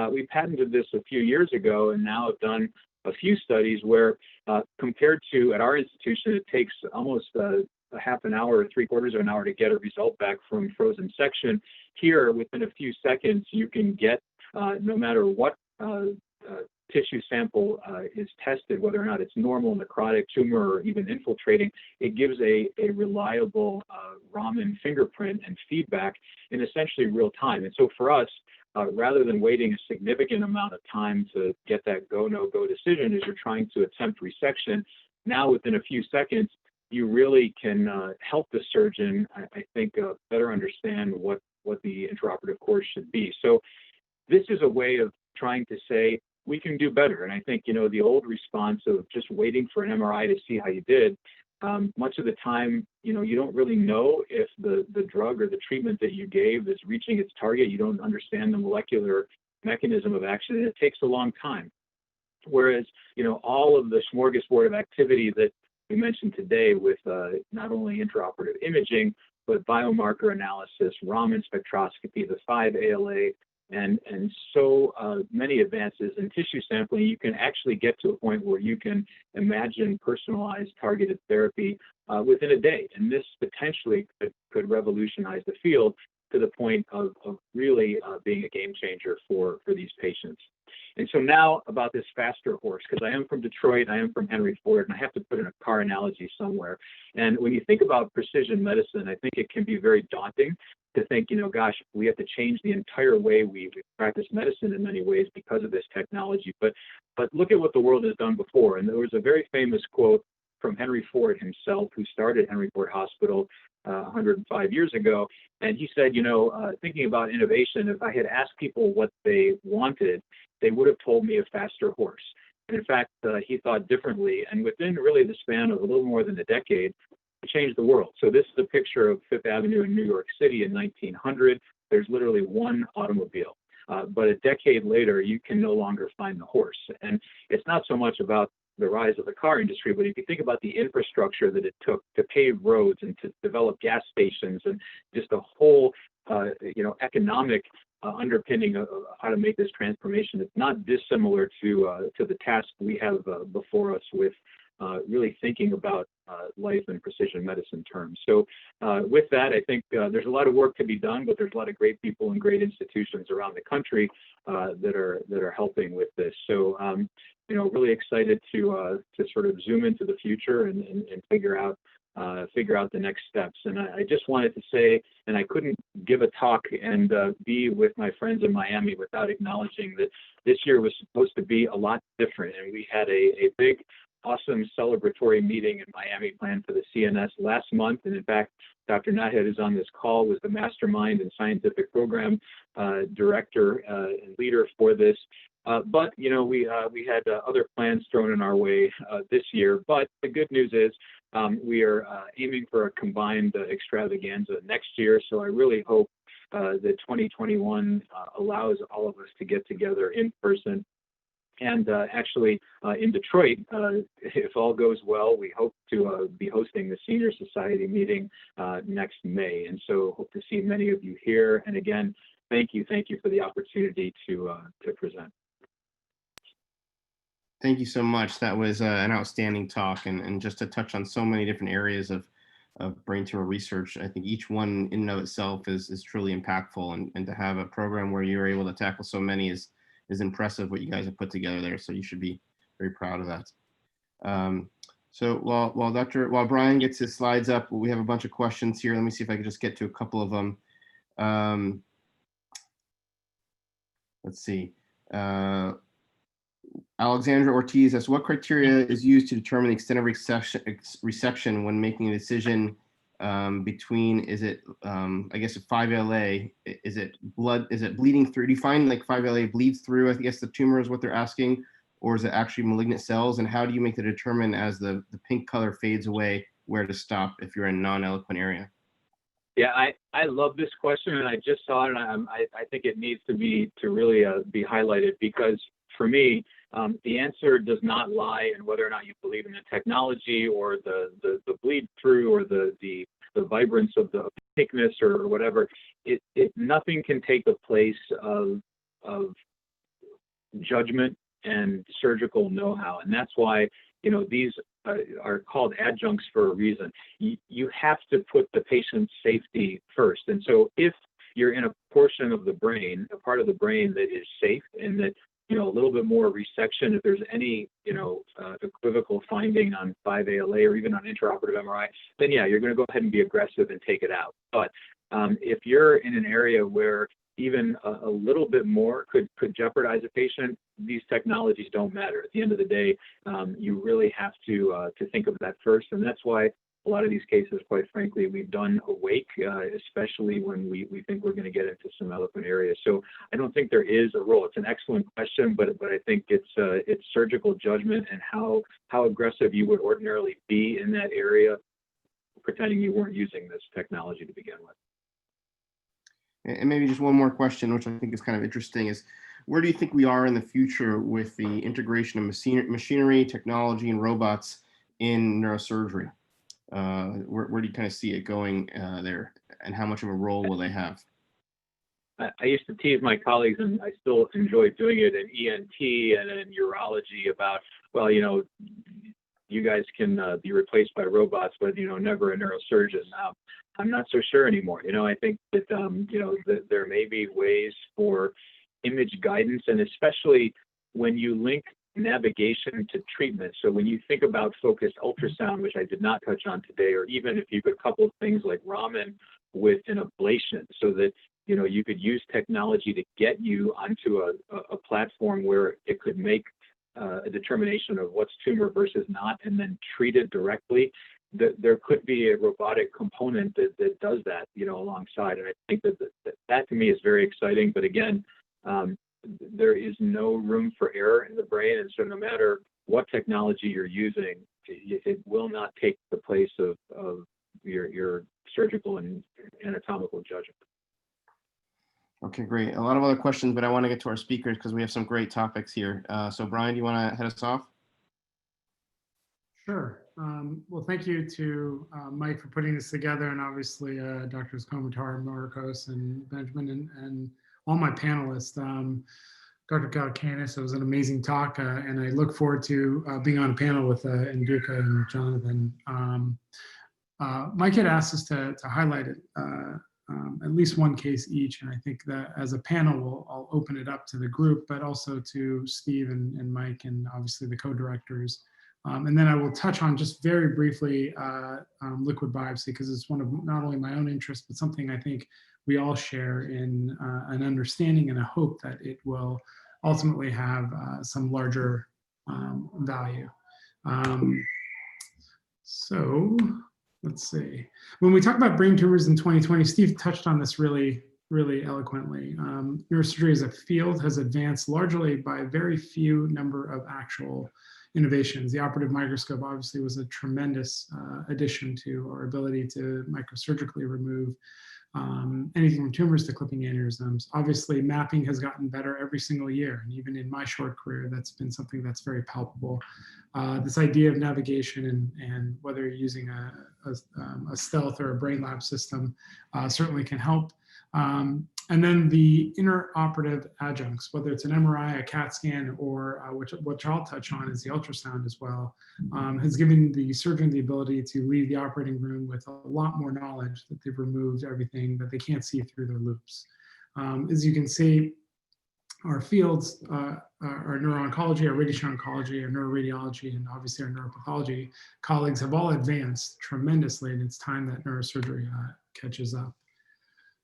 We patented this a few years ago and now have done a few studies where compared to at our institution, it takes almost a half an hour or 3/4 of an hour to get a result back from frozen section. Here, within a few seconds, you can get, no matter what tissue sample is tested, whether or not it's normal, necrotic, tumor, or even infiltrating, it gives a reliable Raman fingerprint and feedback in essentially real time. And so for us, rather than waiting a significant amount of time to get that go, no-go decision as you're trying to attempt resection, now within a few seconds, you really can help the surgeon, I think, better understand what the intraoperative course should be. So this is a way of trying to say, we can do better. And I think, the old response of just waiting for an MRI to see how you did, much of the time, you don't really know if the drug or the treatment that you gave is reaching its target. You don't understand the molecular mechanism of action, and it takes a long time. Whereas, all of the smorgasbord of activity that we mentioned today with not only intraoperative imaging, but biomarker analysis, Raman spectroscopy, the 5-ALA, and so many advances in tissue sampling, you can actually get to a point where you can imagine personalized targeted therapy within a day. And this potentially could revolutionize the field to the point of really being a game changer for these patients. And so now about this faster horse, because I am from Detroit, I am from Henry Ford, and I have to put in a car analogy somewhere. And when you think about precision medicine, I think it can be very daunting to think, gosh, we have to change the entire way we practice medicine in many ways because of this technology. But look at what the world has done before. And there was a very famous quote from Henry Ford himself, who started Henry Ford Hospital 105 years ago. And he said, thinking about innovation, if I had asked people what they wanted, they would have told me a faster horse. And in fact, he thought differently. And within really the span of a little more than a decade, it changed the world. So this is a picture of Fifth Avenue in New York City in 1900. There's literally one automobile. But a decade later, you can no longer find the horse. And it's not so much about the rise of the car industry, but if you think about the infrastructure that it took to pave roads and to develop gas stations and just a whole, economic underpinning of how to make this transformation, it's not dissimilar to the task we have before us with really thinking about life in precision medicine terms. So with that, I think there's a lot of work to be done, but there's a lot of great people and great institutions around the country that are helping with this. So really excited to sort of zoom into the future and figure out the next steps. And I just wanted to say, and I couldn't give a talk and be with my friends in Miami without acknowledging that this year was supposed to be a lot different. And we had a big, awesome celebratory meeting in Miami planned for the CNS last month. And in fact, Dr. Nahed is on this call, was the mastermind and scientific program director and leader for this. But we had other plans thrown in our way this year. But the good news is we are aiming for a combined extravaganza next year. So I really hope that 2021 allows all of us to get together in person. And actually, in Detroit, if all goes well, we hope to be hosting the Senior Society meeting next May. And so hope to see many of you here. And again, thank you for the opportunity to present. Thank you so much. That was an outstanding talk, and just to touch on so many different areas of brain tumor research. I think each one in and of itself is truly impactful, and to have a program where you're able to tackle so many is impressive what you guys have put together there. So you should be very proud of that. So while Brian gets his slides up, we have a bunch of questions here. Let me see if I can just get to a couple of them. Let's see. Alexandra Ortiz asks, what criteria is used to determine the extent of resection when making a decision between, is it, I guess, a 5-LA, is it bleeding through? Do you find like 5-LA bleeds through, I guess the tumor is what they're asking, or is it actually malignant cells? And how do you make the determine as the pink color fades away, where to stop if you're in a non-eloquent area? Yeah, I love this question, and I just saw it, and I think it needs to really be highlighted, because for me, the answer does not lie in whether or not you believe in the technology or the bleed through or the vibrance of the thickness or whatever. Nothing can take the place of judgment and surgical know-how, and that's why these are called adjuncts for a reason. You have to put the patient's safety first. And so if you're in a portion of the brain, a part of the brain that is safe and that, a little bit more resection, if there's any, equivocal finding on 5-ALA or even on intraoperative MRI, then yeah, you're going to go ahead and be aggressive and take it out. But if you're in an area where even a little bit more could jeopardize a patient, these technologies don't matter. At the end of the day, you really have to think of that first, and that's why a lot of these cases, quite frankly, we've done awake, especially when we think we're going to get into some eloquent areas. So I don't think there is a role. It's an excellent question, but I think it's surgical judgment and how aggressive you would ordinarily be in that area, pretending you weren't using this technology to begin with. And maybe just one more question, which I think is kind of interesting, is where do you think we are in the future with the integration of machinery, technology, and robots in neurosurgery? Where do you kind of see it going there, and how much of a role will they have? I used to tease my colleagues, and I still enjoy doing it in ENT and in urology about, well, you guys can be replaced by robots, but never a neurosurgeon. I'm not so sure anymore. I think that that there may be ways for image guidance, and especially when you link navigation to treatment. So when you think about focused ultrasound, which I did not touch on today, or even if you could couple things like Raman with an ablation, so that you could use technology to get you onto a platform where it could make a determination of what's tumor versus not, and then treat it directly. There could be a robotic component that does that, alongside. And I think that to me is very exciting. But again, there is no room for error in the brain, and so no matter what technology you're using, it will not take the place of your surgical and anatomical judgment. Okay, great. A lot of other questions, but I want to get to our speakers because we have some great topics here. So Brian, do you want to head us off? Sure. Well, thank you to Mike for putting this together, and obviously Drs. Komatar, Norikos, and Benjamin, and all my panelists. Dr. Galkanis, it was an amazing talk, and I look forward to being on a panel with Nduka and Jonathan. Mike had asked us to highlight it, at least one case each, and I think that as a panel, I'll open it up to the group, but also to Steve and Mike, and obviously the co-directors. And then I will touch on just very briefly liquid biopsy, because it's one of not only my own interests, but something I think we all share in an understanding and a hope that it will ultimately have some larger value. So let's see. When we talk about brain tumors in 2020, Steve touched on this really eloquently. Neurosurgery as a field has advanced largely by a very few number of actual innovations. The operative microscope obviously was a tremendous addition to our ability to microsurgically remove anything from tumors to clipping aneurysms. Obviously, mapping has gotten better every single year, and even in my short career, that's been something that's very palpable. This idea of navigation and whether you're using a stealth or a brain lab system certainly can help. And then the intraoperative adjuncts, whether it's an MRI, a CAT scan, or which I'll touch on is the ultrasound as well, has given the surgeon the ability to leave the operating room with a lot more knowledge that they've removed everything that they can't see through their loops. As you can see, our fields, our neuro-oncology, our radiation oncology, our neuroradiology, and obviously our neuropathology colleagues have all advanced tremendously, and it's time that neurosurgery catches up.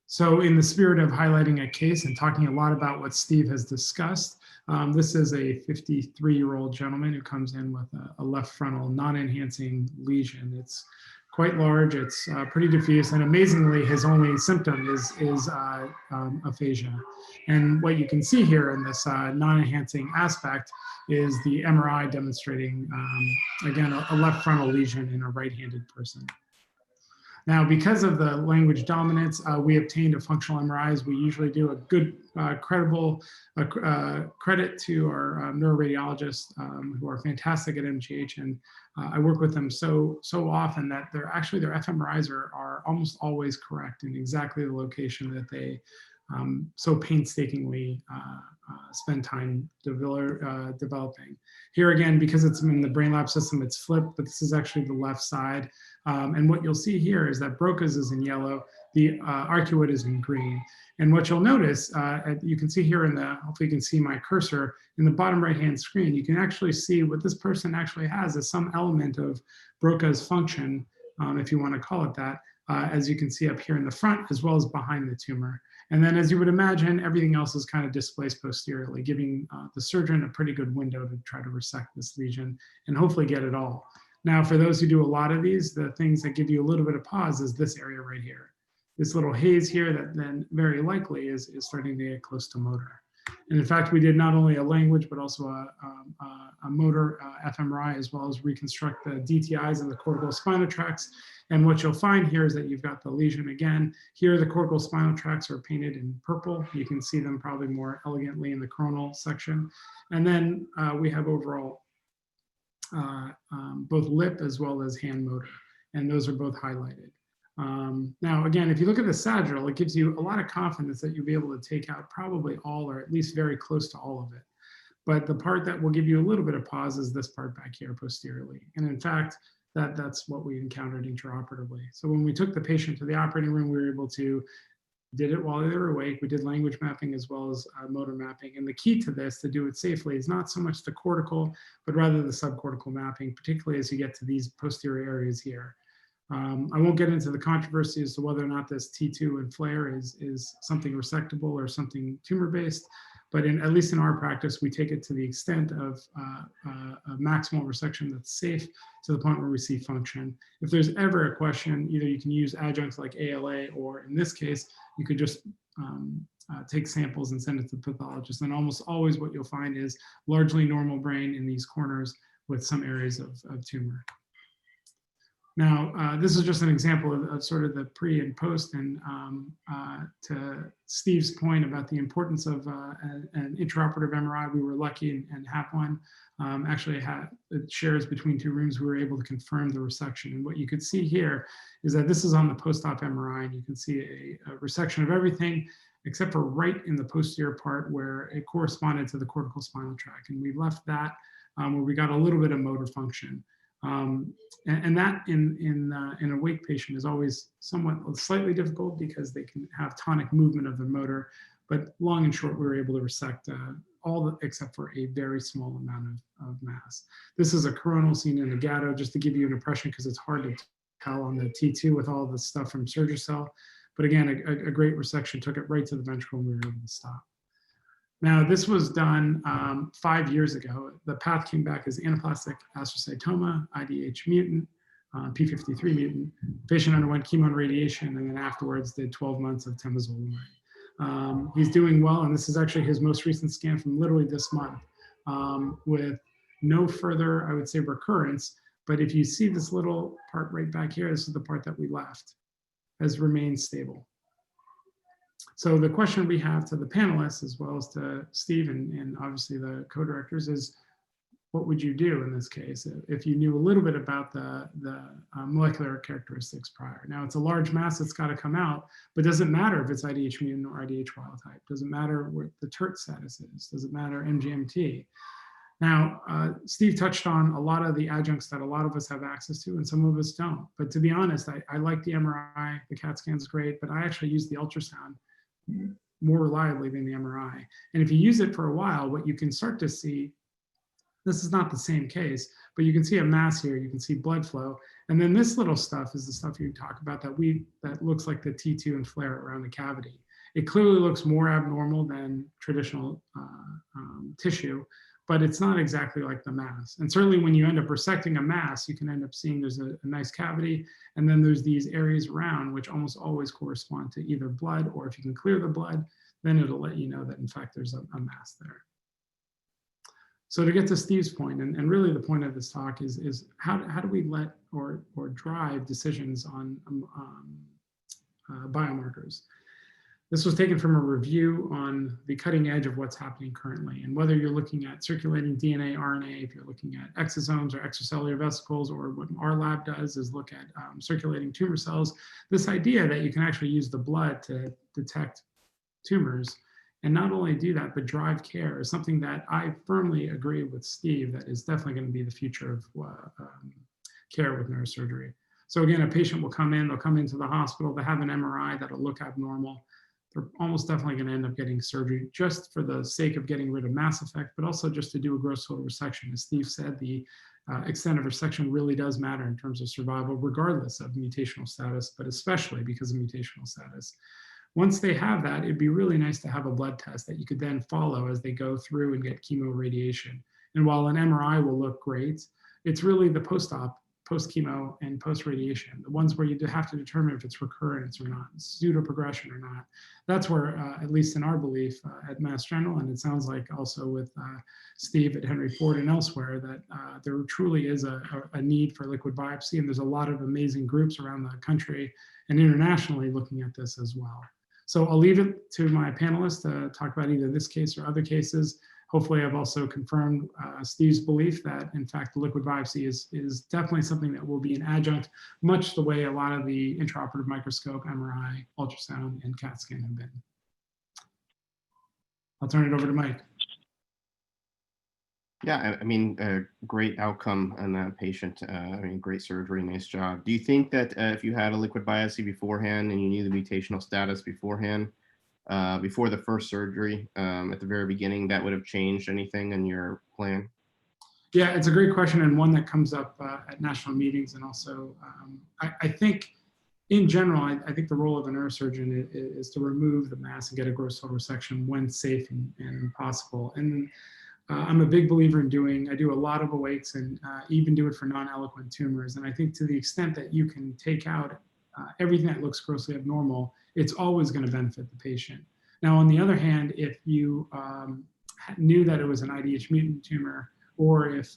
So in the spirit of highlighting a case and talking a lot about what Steve has discussed, this is a 53-year-old gentleman who comes in with a left frontal non-enhancing lesion. It's quite large, it's pretty diffuse, and amazingly, his only symptom is aphasia. And what you can see here in this non-enhancing aspect is the MRI demonstrating, again, a left frontal lesion in a right-handed person. Now, because of the language dominance, we obtained a functional MRI, as we usually do. A good, credible credit to our neuroradiologists who are fantastic at MGH, and I work with them so often that their fMRIs are almost always correct in exactly the location that they so painstakingly spend time developing. Here again, because it's in the BrainLab system, it's flipped, but this is actually the left side. And what you'll see here is that Broca's is in yellow, the arcuate is in green. And what you'll notice, you can see here in the, hopefully you can see my cursor, in the bottom right-hand screen, you can actually see what this person actually has is some element of Broca's function, if you want to call it that, as you can see up here in the front, as well as behind the tumor. And then as you would imagine, everything else is kind of displaced posteriorly, giving the surgeon a pretty good window to try to resect this lesion and hopefully get it all. Now, for those who do a lot of these, the things that give you a little bit of pause is this area right here. This little haze here that then very likely is starting to get close to motor. And in fact, we did not only a language, but also a motor fMRI, as well as reconstruct the DTIs and the cortical spinal tracts. And what you'll find here is that you've got the lesion again. Here, the cortical spinal tracts are painted in purple. You can see them probably more elegantly in the coronal section. And then we have overall both lip as well as hand motor. And those are both highlighted. Now, again, if you look at the sagittal, it gives you a lot of confidence that you'll be able to take out probably all, or at least very close to all of it. But the part that will give you a little bit of pause is this part back here posteriorly. And in fact, that's what we encountered intraoperatively. So when we took the patient to the operating room, we were able to, did it while they were awake. We did language mapping as well as motor mapping. And the key to this, to do it safely, is not so much the cortical, but rather the subcortical mapping, particularly as you get to these posterior areas here. I won't get into the controversy as to whether or not this T2 and flare is something resectable or something tumor-based, but at least in our practice, we take it to the extent of a maximal resection that's safe to the point where we see function. If there's ever a question, either you can use adjuncts like ALA, or in this case, you could just take samples and send it to the pathologist. And almost always what you'll find is largely normal brain in these corners with some areas of tumor. Now, this is just an example of sort of the pre and post, and to Steve's point about the importance of an intraoperative MRI, we were lucky and have one. Actually, it shares between two rooms. We were able to confirm the resection. And what you could see here is that this is on the post-op MRI, and you can see a resection of everything except for right in the posterior part where it corresponded to the cortical spinal tract. And we left that where we got a little bit of motor function. And that in a awake patient is always somewhat slightly difficult because they can have tonic movement of the motor, but long and short, we were able to resect except for a very small amount of mass. This is a coronal scene in the gatto, just to give you an impression, because it's hard to tell on the T2 with all the stuff from Surgicel. But again, a great resection, took it right to the ventricle, and we were able to stop. Now, this was done 5 years ago. The path came back as anaplastic astrocytoma, IDH mutant, P53 mutant. The patient underwent chemo and radiation, and then afterwards did 12 months of temozolomide. He's doing well, and this is actually his most recent scan from literally this month, with no further, I would say, recurrence. But if you see this little part right back here, this is the part that we left, has remained stable. So the question we have to the panelists, as well as to Steve and obviously the co-directors, is what would you do in this case if you knew a little bit about the molecular characteristics prior? Now, it's a large mass that's got to come out, but does it matter if it's IDH mutant or IDH wild type? Does it matter what the TERT status is? Does it matter MGMT? Now, Steve touched on a lot of the adjuncts that a lot of us have access to and some of us don't. But to be honest, I like the MRI, the CAT scan's great, but I actually use the ultrasound more reliably than the MRI. And if you use it for a while, what you can start to see, this is not the same case, but you can see a mass here, you can see blood flow. And then this little stuff is the stuff you talk about that looks like the T2 and flare around the cavity. It clearly looks more abnormal than traditional tissue, but it's not exactly like the mass. And certainly when you end up resecting a mass, you can end up seeing there's a nice cavity, and then there's these areas around which almost always correspond to either blood, or if you can clear the blood, then it'll let you know that in fact there's a mass there. So to get to Steve's point, and really the point of this talk is how do we let or drive decisions on biomarkers? This was taken from a review on the cutting edge of what's happening currently. And whether you're looking at circulating DNA, RNA, if you're looking at exosomes or extracellular vesicles, or what our lab does is look at circulating tumor cells, this idea that you can actually use the blood to detect tumors, and not only do that, but drive care is something that I firmly agree with Steve that is definitely going to be the future of care with neurosurgery. So again, a patient will come in, they'll come into the hospital, they have an MRI that'll look abnormal. They're almost definitely going to end up getting surgery just for the sake of getting rid of mass effect, but also just to do a gross total resection. As Steve said, the extent of resection really does matter in terms of survival, regardless of mutational status, but especially because of mutational status. Once they have that, it'd be really nice to have a blood test that you could then follow as they go through and get chemo radiation. And while an MRI will look great, it's really the post-op, post-chemo, and post-radiation, the ones where you have to determine if it's recurrence or not, pseudoprogression or not. That's where, at least in our belief at Mass General, and it sounds like also with Steve at Henry Ford and elsewhere, that there truly is a need for liquid biopsy, and there's a lot of amazing groups around the country and internationally looking at this as well. So I'll leave it to my panelists to talk about either this case or other cases. Hopefully I've also confirmed Steve's belief that in fact the liquid biopsy is definitely something that will be an adjunct, much the way a lot of the intraoperative microscope, MRI, ultrasound, and CAT scan have been. I'll turn it over to Mike. Yeah, I mean, great outcome on that patient. I mean, great surgery, nice job. Do you think that if you had a liquid biopsy beforehand and you knew the mutational status beforehand, before the first surgery at the very beginning, that would have changed anything in your plan? Yeah, it's a great question, and one that comes up at national meetings. And also, I think in general, I think the role of a neurosurgeon is to remove the mass and get a gross total resection when safe and possible. And I'm a big believer in I do a lot of awakes and even do it for non-eloquent tumors. And I think to the extent that you can take out everything that looks grossly abnormal, it's always going to benefit the patient. Now, on the other hand, if you knew that it was an IDH mutant tumor, or if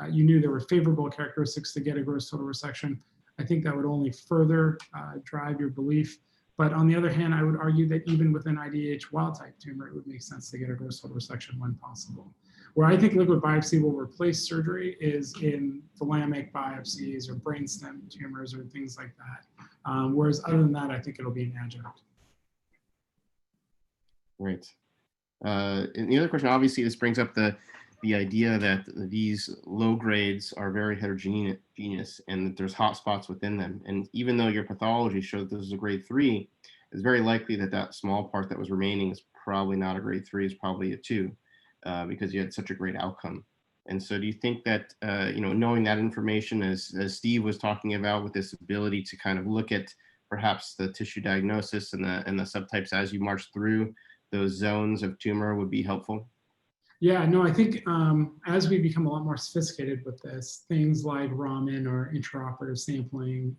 you knew there were favorable characteristics to get a gross total resection, I think that would only further drive your belief. But on the other hand, I would argue that even with an IDH wild type tumor, it would make sense to get a gross total resection when possible. Where I think liquid biopsy will replace surgery is in thalamic biopsies or brainstem tumors or things like that. Whereas other than that, I think it'll be an adjunct. Right. And the other question, obviously, this brings up the idea that these low grades are very heterogeneous and that there's hot spots within them. And even though your pathology showed that this is a grade 3, it's very likely that that small part that was remaining is probably not a grade 3, it's probably a 2, because you had such a great outcome. And so do you think that, knowing that information, as Steve was talking about, with this ability to kind of look at perhaps the tissue diagnosis and the subtypes as you march through those zones of tumor would be helpful? Yeah, no, I think as we become a lot more sophisticated with this, things like Raman or intraoperative sampling,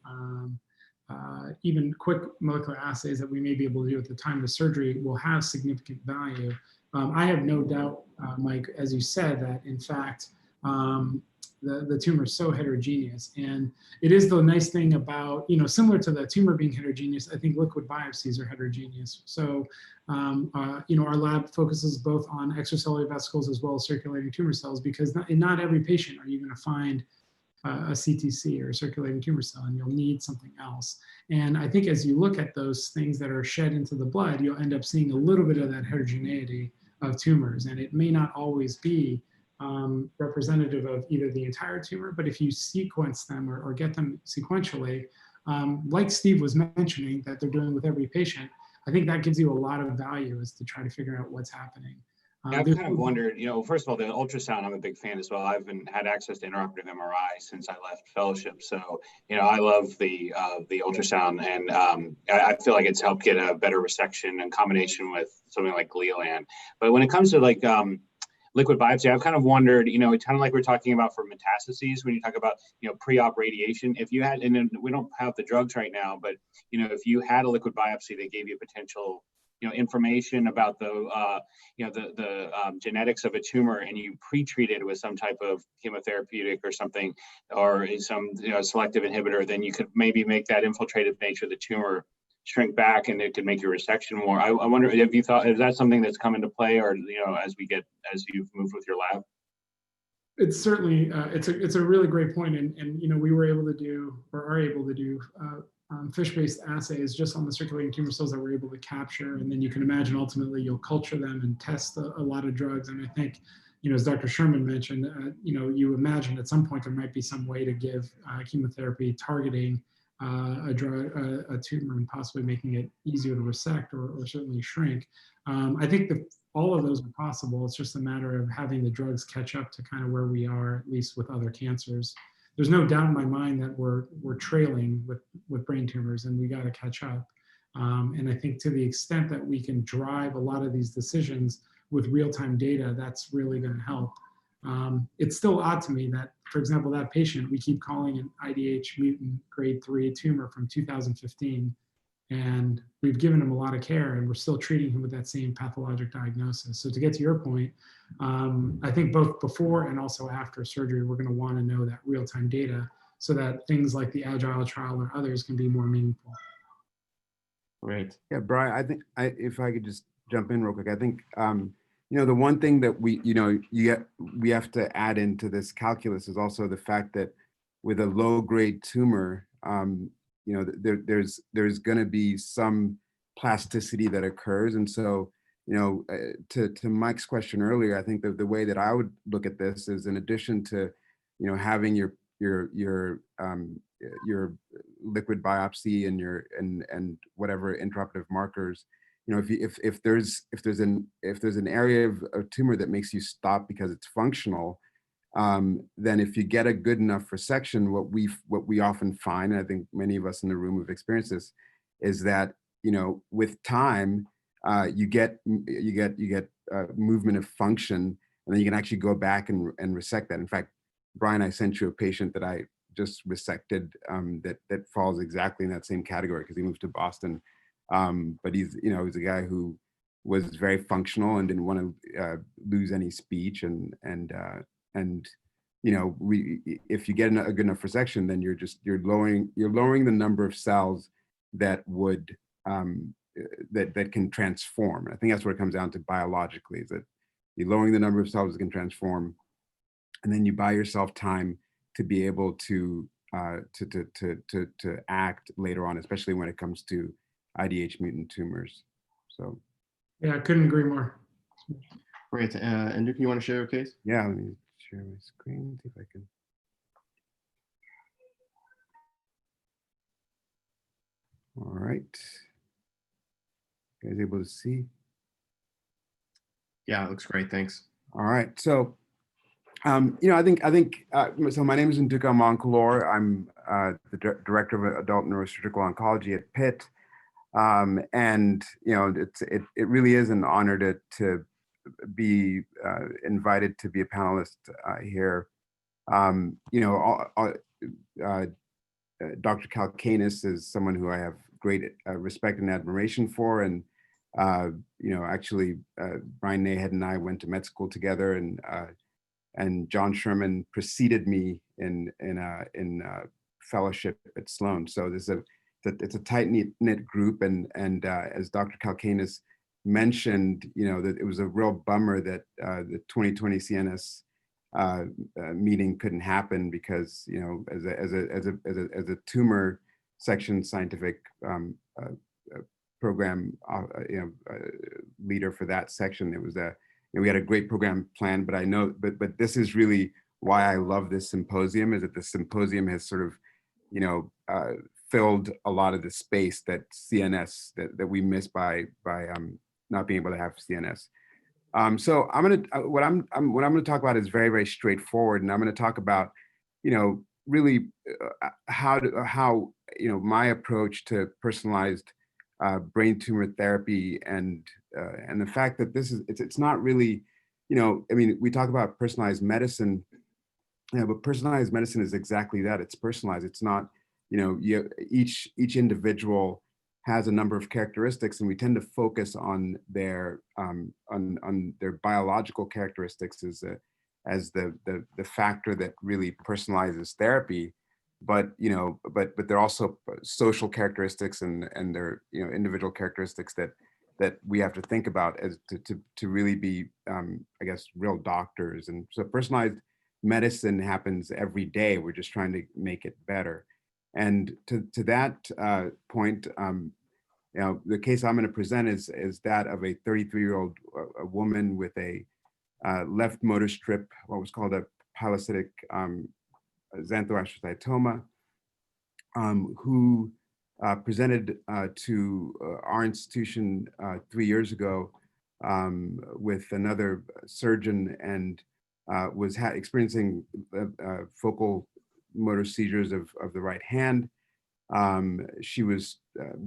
even quick molecular assays that we may be able to do at the time of the surgery will have significant value. I have no doubt, Mike, as you said, that in fact, the tumor is so heterogeneous. And it is the nice thing about, similar to the tumor being heterogeneous, I think liquid biopsies are heterogeneous. So, our lab focuses both on extracellular vesicles as well as circulating tumor cells, because in not every patient are you going to find a CTC or a circulating tumor cell, and you'll need something else. And I think as you look at those things that are shed into the blood, you'll end up seeing a little bit of that heterogeneity of tumors. And it may not always be representative of either the entire tumor, but if you sequence them or get them sequentially, like Steve was mentioning that they're doing with every patient, I think that gives you a lot of value as to try to figure out what's happening. I've kind of wondered, first of all, the ultrasound, I'm a big fan as well. I've had access to intraoperative MRI since I left fellowship. So, I love the ultrasound, and I feel like it's helped get a better resection in combination with something like Gleolan. But when it comes to like liquid biopsy, I've kind of wondered, it's kind of like we're talking about for metastases, when you talk about, pre-op radiation, if you had, and then we don't have the drugs right now, but, if you had a liquid biopsy that gave you potential, information about the genetics of a tumor, and you pre-treated with some type of chemotherapeutic or something, or some selective inhibitor, then you could maybe make that infiltrative nature of the tumor shrink back, and it could make your resection more. I wonder, have you thought, is that something that's come into play, or as you've moved with your lab? It's certainly it's a really great point, and we were able to do, or are able to do, fish-based assays just on the circulating tumor cells that we're able to capture. And then you can imagine ultimately you'll culture them and test a lot of drugs. And I think, as Dr. Sherman mentioned, you imagine at some point there might be some way to give chemotherapy targeting a tumor and possibly making it easier to resect or certainly shrink. I think that all of those are possible. It's just a matter of having the drugs catch up to kind of where we are, at least with other cancers. There's no doubt in my mind that we're trailing with brain tumors, and we got to catch up. And I think to the extent that we can drive a lot of these decisions with real-time data, that's really going to help. It's still odd to me that, for example, that patient, we keep calling an IDH mutant grade 3 tumor from 2015, and we've given him a lot of care, and we're still treating him with that same pathologic diagnosis. So to get to your point, I think both before and also after surgery, we're going to want to know that real-time data so that things like the Agile trial or others can be more meaningful. Right. Yeah, Brian, I think if I could just jump in real quick, I think, the one thing that we have to add into this calculus is also the fact that with a low-grade tumor, there's going to be some plasticity that occurs. And so, to Mike's question earlier, I think that the way that I would look at this is, in addition to, having your liquid biopsy and whatever intraoperative markers, if there's an area of tumor that makes you stop because it's functional, then if you get a good enough resection, what we often find, and I think many of us in the room have experienced this, is that with time you get movement of function, and then you can actually go back and resect that. In fact, Brian, I sent you a patient that I just resected that falls exactly in that same category because he moved to Boston. But he's a guy who was very functional and didn't want to lose any speech, and if you get a good enough resection, then you're lowering the number of cells that would that can transform. I think that's what it comes down to biologically, is that you're lowering the number of cells that can transform, and then you buy yourself time to be able to act later on, especially when it comes to IDH mutant tumors. So yeah, I couldn't agree more. Great. And Duke, you want to share your case? Yeah, let me share my screen, see if I can. All right. You guys able to see? Yeah, it looks great. Thanks. All right. So, I think so my name is Nduka Moncolor. I'm the Director of Adult Neurosurgical Oncology at Pitt. And, it really is an honor to be invited to be a panelist here. Dr. Kalkanis is someone who I have great respect and admiration for. And, actually, Brian Nayhead and I went to med school together, and John Sherman preceded me in fellowship at Sloan. So it's a tight-knit group. And as Dr. Kalkanis mentioned, that it was a real bummer that the 2020 CNS meeting couldn't happen because, as a tumor section scientific program leader for that section, it was we had a great program planned. But this is really why I love this symposium, is that the symposium has sort of filled a lot of the space that CNS that we miss by not being able to have CNS. So what I'm going to talk about is very, very straightforward, and I'm going to talk about really how my approach to personalized brain tumor therapy and the fact that it's not really we talk about personalized medicine, but personalized medicine is exactly that. It's personalized. It's not each individual has a number of characteristics, and we tend to focus on their biological characteristics as the factor that really personalizes therapy. But there are also social characteristics and their individual characteristics that we have to think about as to really be I guess real doctors. And so personalized medicine happens every day. We're just trying to make it better. And to that point, you know, the case I'm going to present is that of a 33-year-old woman with a left motor strip, what was called a pilocytic xanthoastrocytoma, who presented to our institution 3 years ago with another surgeon and was experiencing focal motor seizures of the right hand. She was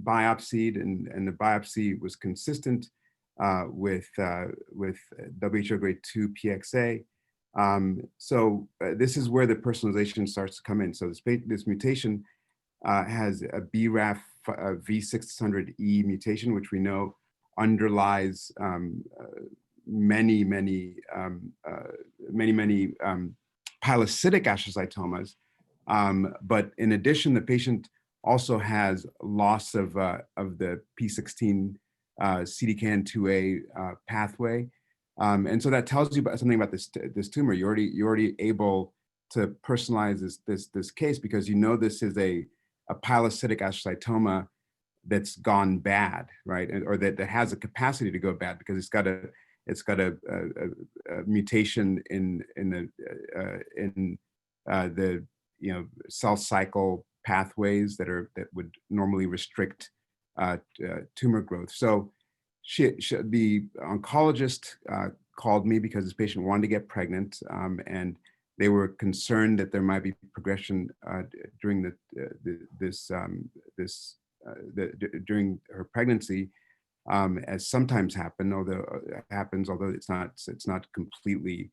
biopsied, and the biopsy was consistent with WHO grade 2 PXA. So this is where the personalization starts to come in. So this mutation has a BRAF V600E mutation, which we know underlies many pilocytic astrocytomas. But in addition, the patient also has loss of the P16 CDKN2A pathway. And so that tells you about something about this tumor. You're already able to personalize this case because you know this is a pilocytic astrocytoma that's gone bad, right? Or that has a capacity to go bad because it's got a mutation in the cell cycle pathways that would normally restrict tumor growth. So the oncologist called me because this patient wanted to get pregnant, and they were concerned that there might be progression during during her pregnancy, as sometimes happens, although it's not completely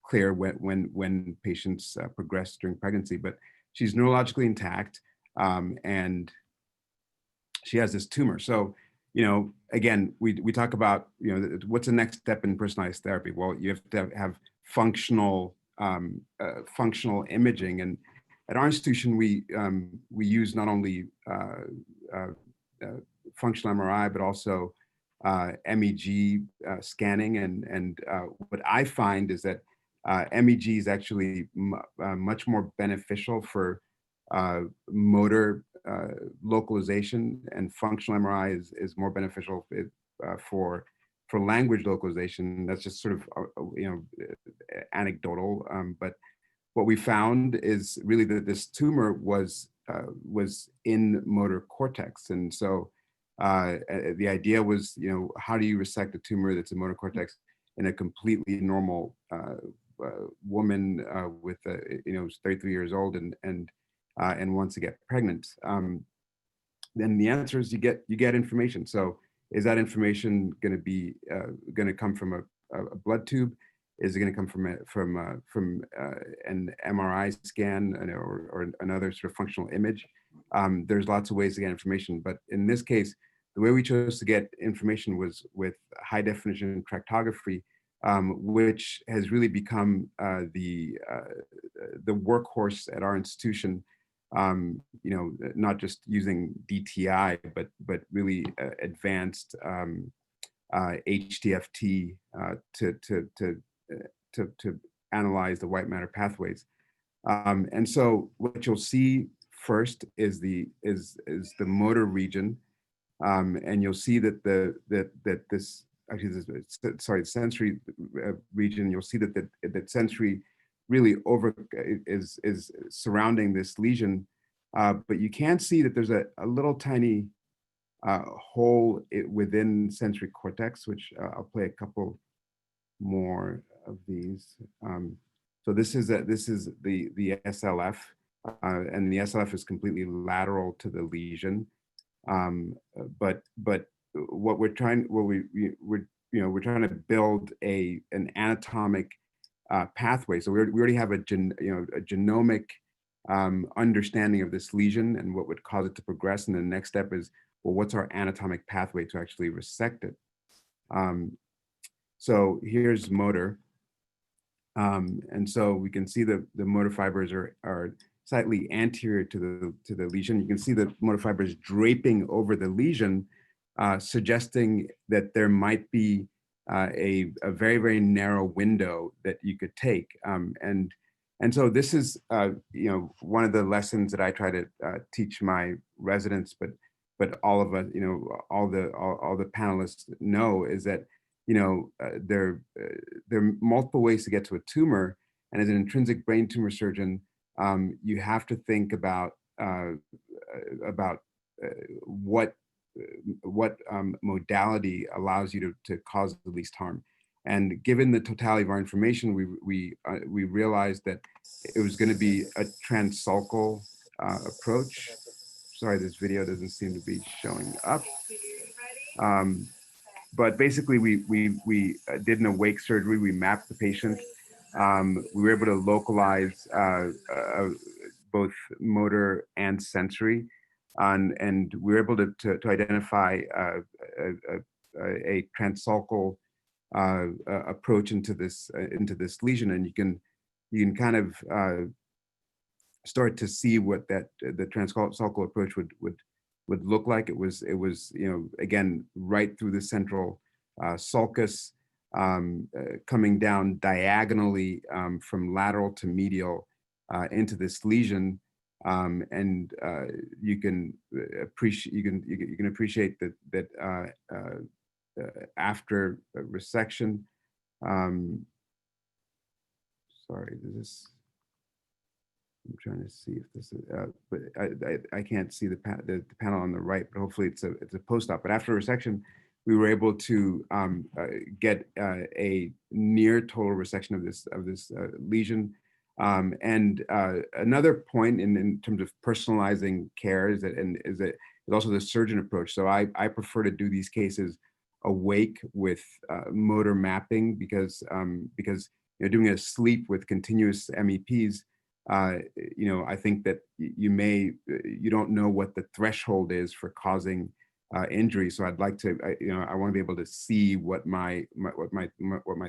clear when patients progress during pregnancy. But she's neurologically intact, and she has this tumor. So, again, we talk about, what's the next step in personalized therapy? Well, you have to have functional imaging, and at our institution we use not only functional MRI but also MEG scanning, and what I find is that MEG is actually much more beneficial for motor localization, and functional MRI is more beneficial for language localization. That's just sort of anecdotal, but what we found is really that this tumor was in motor cortex, and so the idea was, how do you resect a tumor that's in motor cortex in a completely normal woman with 33 years old and wants to get pregnant? Then the answer is you get information. So is that information going to come from a blood tube? Is it going to come from an MRI scan or another sort of functional image? There's lots of ways to get information, but in this case, the way we chose to get information was with high definition tractography, which has really become the workhorse at our institution. Not just using DTI, but really advanced HDFT to analyze the white matter pathways. And so what you'll see first is the motor region, and you'll see that the sensory region. You'll see that sensory really is surrounding this lesion, but you can see that there's a little tiny hole within sensory cortex, which I'll play a couple more of these. So this is the SLF, and the SLF is completely lateral to the lesion. But what we're trying to build an anatomic pathway. So we already have a genomic understanding of this lesion and what would cause it to progress. And the next step is, well, what's our anatomic pathway to actually resect it? So here's motor. And so we can see the motor fibers are slightly anterior to the lesion. You can see the motor fibers draping over the lesion, suggesting that there might be a very, very narrow window that you could take. And And so this is, one of the lessons that I try to teach my residents, but all of us, all the panelists know, is that, there are multiple ways to get to a tumor. And as an intrinsic brain tumor surgeon, you have to think about what modality allows you to cause the least harm. And given the totality of our information, we realized that it was going to be a transsulcal approach. Sorry, this video doesn't seem to be showing up. But basically, we did an awake surgery. We mapped the patient. We were able to localize both motor and sensory, and we were able to identify a transsulcal approach into this lesion, and you can kind of start to see what the transsulcal approach would look like. It was again right through the central sulcus, coming down diagonally from lateral to medial into this lesion, and you can appreciate that after resection. Sorry, I'm trying to see if this is, but I can't see the panel on the right, but hopefully it's a post-op. But after resection, we were able to get a near total resection of this lesion. And another point in terms of personalizing care is also the surgeon approach. So I prefer to do these cases awake with motor mapping because doing a sleep with continuous MEPs, I think that you don't know what the threshold is for causing injury. So I'd like to, I want to be able to see what my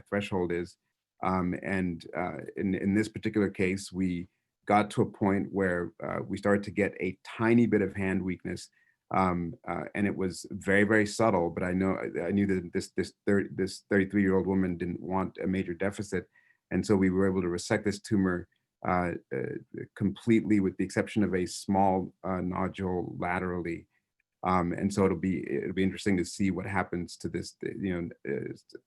threshold is. And in this particular case, we got to a point where we started to get a tiny bit of hand weakness, and it was very, very subtle. But I knew that this 33-year-old woman didn't want a major deficit, and so we were able to resect this tumor completely, with the exception of a small nodule laterally. And so it'll be interesting to see what happens to this,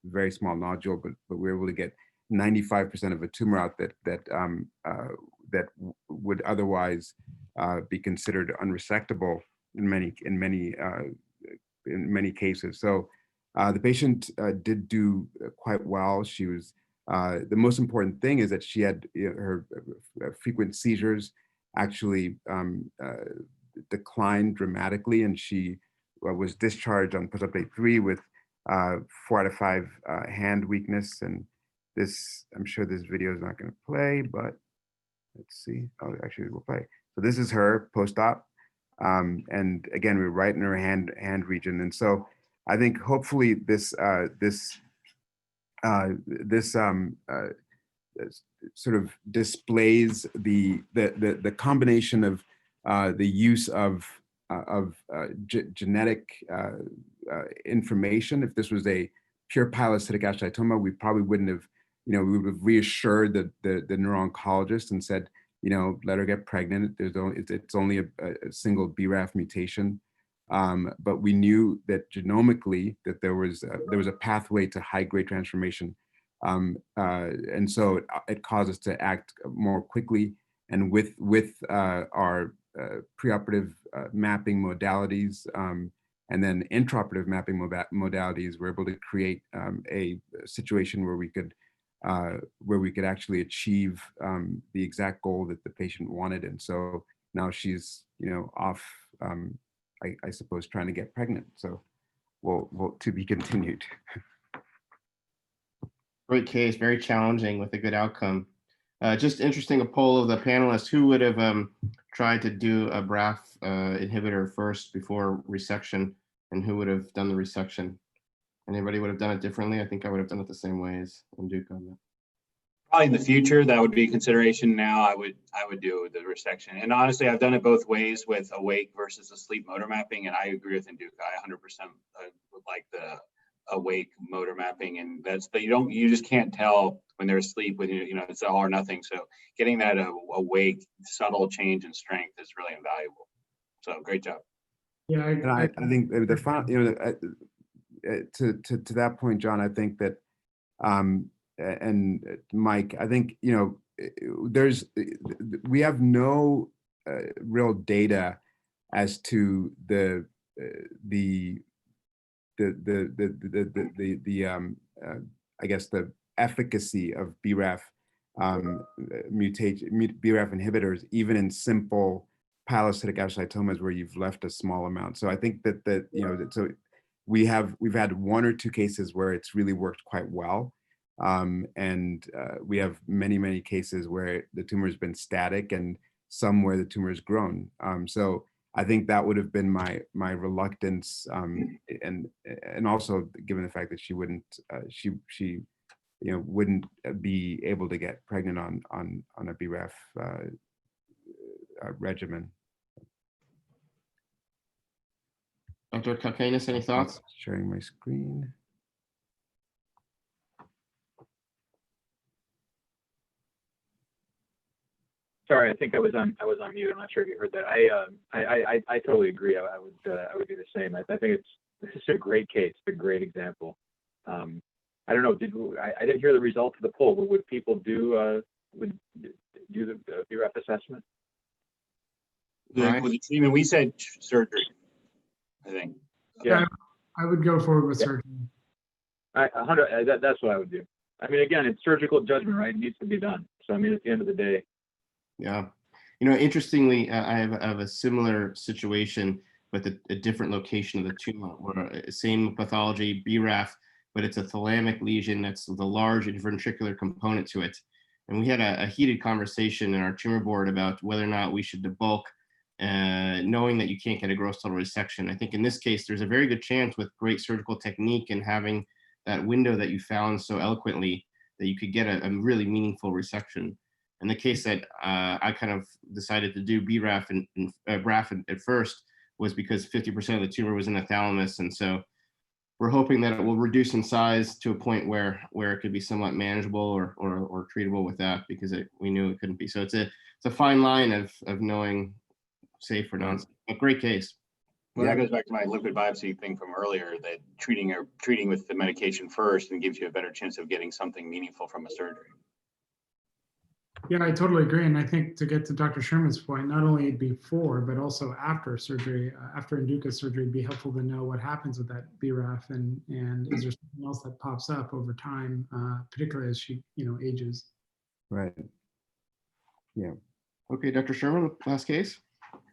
very small nodule, but we were able to get 95% of a tumor out that would otherwise be considered unresectable in many cases. So the patient did do quite well. She was, the most important thing is that she had her frequent seizures actually declined dramatically, and she was discharged on post-op day 3 with 4 out of 5 hand weakness. And this, I'm sure this video is not going to play, but let's see. Oh, actually, it will play. So this is her post-op, and again, we're right in her hand region. And so I think hopefully this sort of displays the combination of the use of genetic information. If this was a pure pilocytic astrocytoma, we probably wouldn't have, we would have reassured the neuro-oncologist and said, let her get pregnant. It's only a single BRAF mutation. But we knew that genomically that there was a pathway to high-grade transformation. And so it caused us to act more quickly. And with our preoperative mapping modalities and then intraoperative mapping modalities, we're able to create a situation where we could actually achieve the exact goal that the patient wanted. And so now she's off, I suppose, trying to get pregnant. So we'll to be continued. Great case, very challenging with a good outcome. Just interesting, a poll of the panelists, who would have tried to do a BRAF inhibitor first before resection, and who would have done the resection? Anybody would have done it differently? I think I would have done it the same way as Duke on that. Probably in the future, that would be a consideration. Now I would do the resection. And honestly, I've done it both ways with awake versus asleep motor mapping, and I agree with Duke. I 100% would like awake motor mapping, and you just can't tell when they're asleep, when it's all or nothing. So getting that awake subtle change in strength is really invaluable. So great job. Yeah, And I think the final, to that point, John, I think that and Mike, I think we have no real data as to the I guess the efficacy of BRAF BRAF inhibitors, even in simple pilocytic astrocytomas where you've left a small amount. So I think that so we've had 1 or 2 cases where it's really worked quite well. And we have many cases where the tumor has been static and some where the tumor has grown. So I think that would have been my reluctance, and also given the fact that she wouldn't wouldn't be able to get pregnant on a BRAF regimen. Dr. Kalkanis, any thoughts? Sharing my screen. Sorry, I think I was on mute. I'm not sure if you heard that. I totally agree. I would do the same. I think this is a great case, a great example. I don't know. I didn't hear the results of the poll. Would people do the BRAF assessment? With the treatment, we said surgery, I think. Yeah, I would go forward with surgery. That's what I would do. I mean, again, it's surgical judgment, right? It needs to be done. So I mean, at the end of the day. Yeah. Interestingly, I have a similar situation with a different location of the tumor, where same pathology, BRAF, but it's a thalamic lesion that's the large ventricular component to it. And we had a heated conversation in our tumor board about whether or not we should debulk, knowing that you can't get a gross total resection. I think in this case, there's a very good chance with great surgical technique and having that window that you found so eloquently that you could get a really meaningful resection. In the case that I kind of decided to do BRAF and BRAF at first was because 50% of the tumor was in the thalamus. And so we're hoping that it will reduce in size to a point where it could be somewhat manageable or treatable with that, because we knew it couldn't be. So it's a fine line of knowing safe or not. A great case. Well, that goes back to my liquid biopsy thing from earlier, that treating with the medication first and gives you a better chance of getting something meaningful from a surgery. Yeah, I totally agree. And I think, to get to Dr. Sherman's point, not only before, but also after surgery, after Induca surgery, it'd be helpful to know what happens with that BRAF and is there something else that pops up over time, particularly as she ages. Right. Yeah. Okay, Dr. Sherman, last case.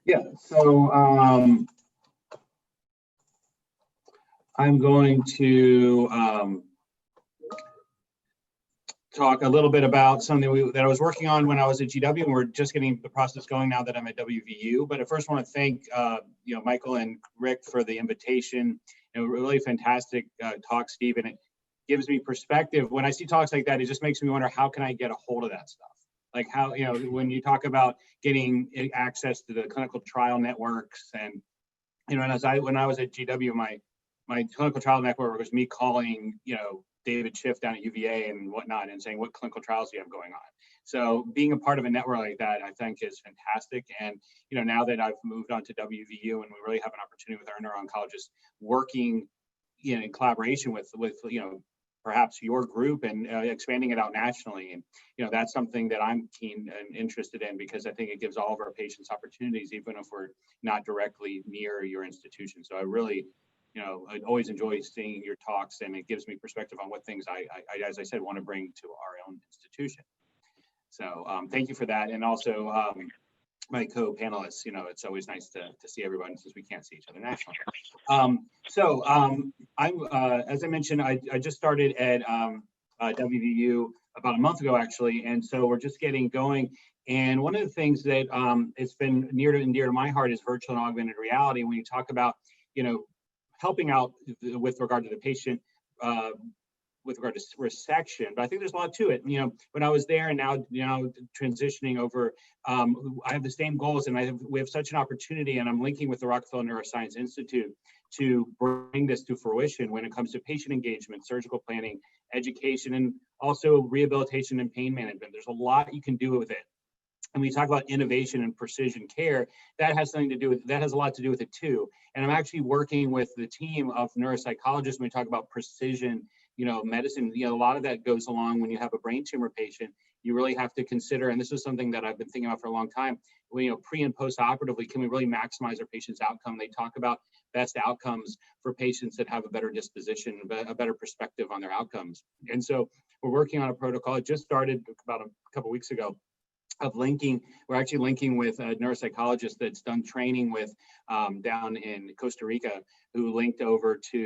Yeah. So I'm going to talk a little bit about something that I was working on when I was at GW, and we're just getting the process going now that I'm at WVU. But I first want to thank Michael and Rick for the invitation. Really fantastic talk, Steve, and it gives me perspective. When I see talks like that, it just makes me wonder, how can I get a hold of that stuff? Like how, when you talk about getting access to the clinical trial networks, and when I was at GW, my clinical trial network was me calling David Schiff down at UVA and whatnot, and saying, what clinical trials do you have going on? So being a part of a network like that, I think, is fantastic. And now that I've moved on to WVU, and we really have an opportunity with our neuro-oncologists working in collaboration with perhaps your group and expanding it out nationally, and that's something that I'm keen and interested in, because I think it gives all of our patients opportunities, even if we're not directly near your institution. So I really I always enjoy seeing your talks, and it gives me perspective on what things I as I said, want to bring to our own institution. So thank you for that. And also my co-panelists, it's always nice to see everyone, since we can't see each other nationally. I'm as I mentioned, I just started at WVU about a month ago, actually. And so we're just getting going. And one of the things that it's been near and dear to my heart is virtual and augmented reality. When you talk about, helping out with regard to the patient with regard to resection, but I think there's a lot to it. You know, when I was there and now, you know, transitioning over, I have the same goals, and we have such an opportunity, and I'm linking with the Rockefeller Neuroscience Institute to bring this to fruition when it comes to patient engagement, surgical planning, education, and also rehabilitation and pain management. There's a lot you can do with it. And we talk about innovation and precision care, that has something to do with, that has a lot to do with it too. And I'm actually working with the team of neuropsychologists when we talk about precision, you know, medicine. You know, a lot of that goes along when you have a brain tumor patient. You really have to consider, and this is something that I've been thinking about for a long time, you know, pre and post operatively, can we really maximize our patient's outcome? They talk about best outcomes for patients that have a better disposition, a better perspective on their outcomes. And so we're working on a protocol. It just started about a couple of weeks ago, of linking. We're actually linking with a neuropsychologist that's done training with down in Costa Rica, who linked over to,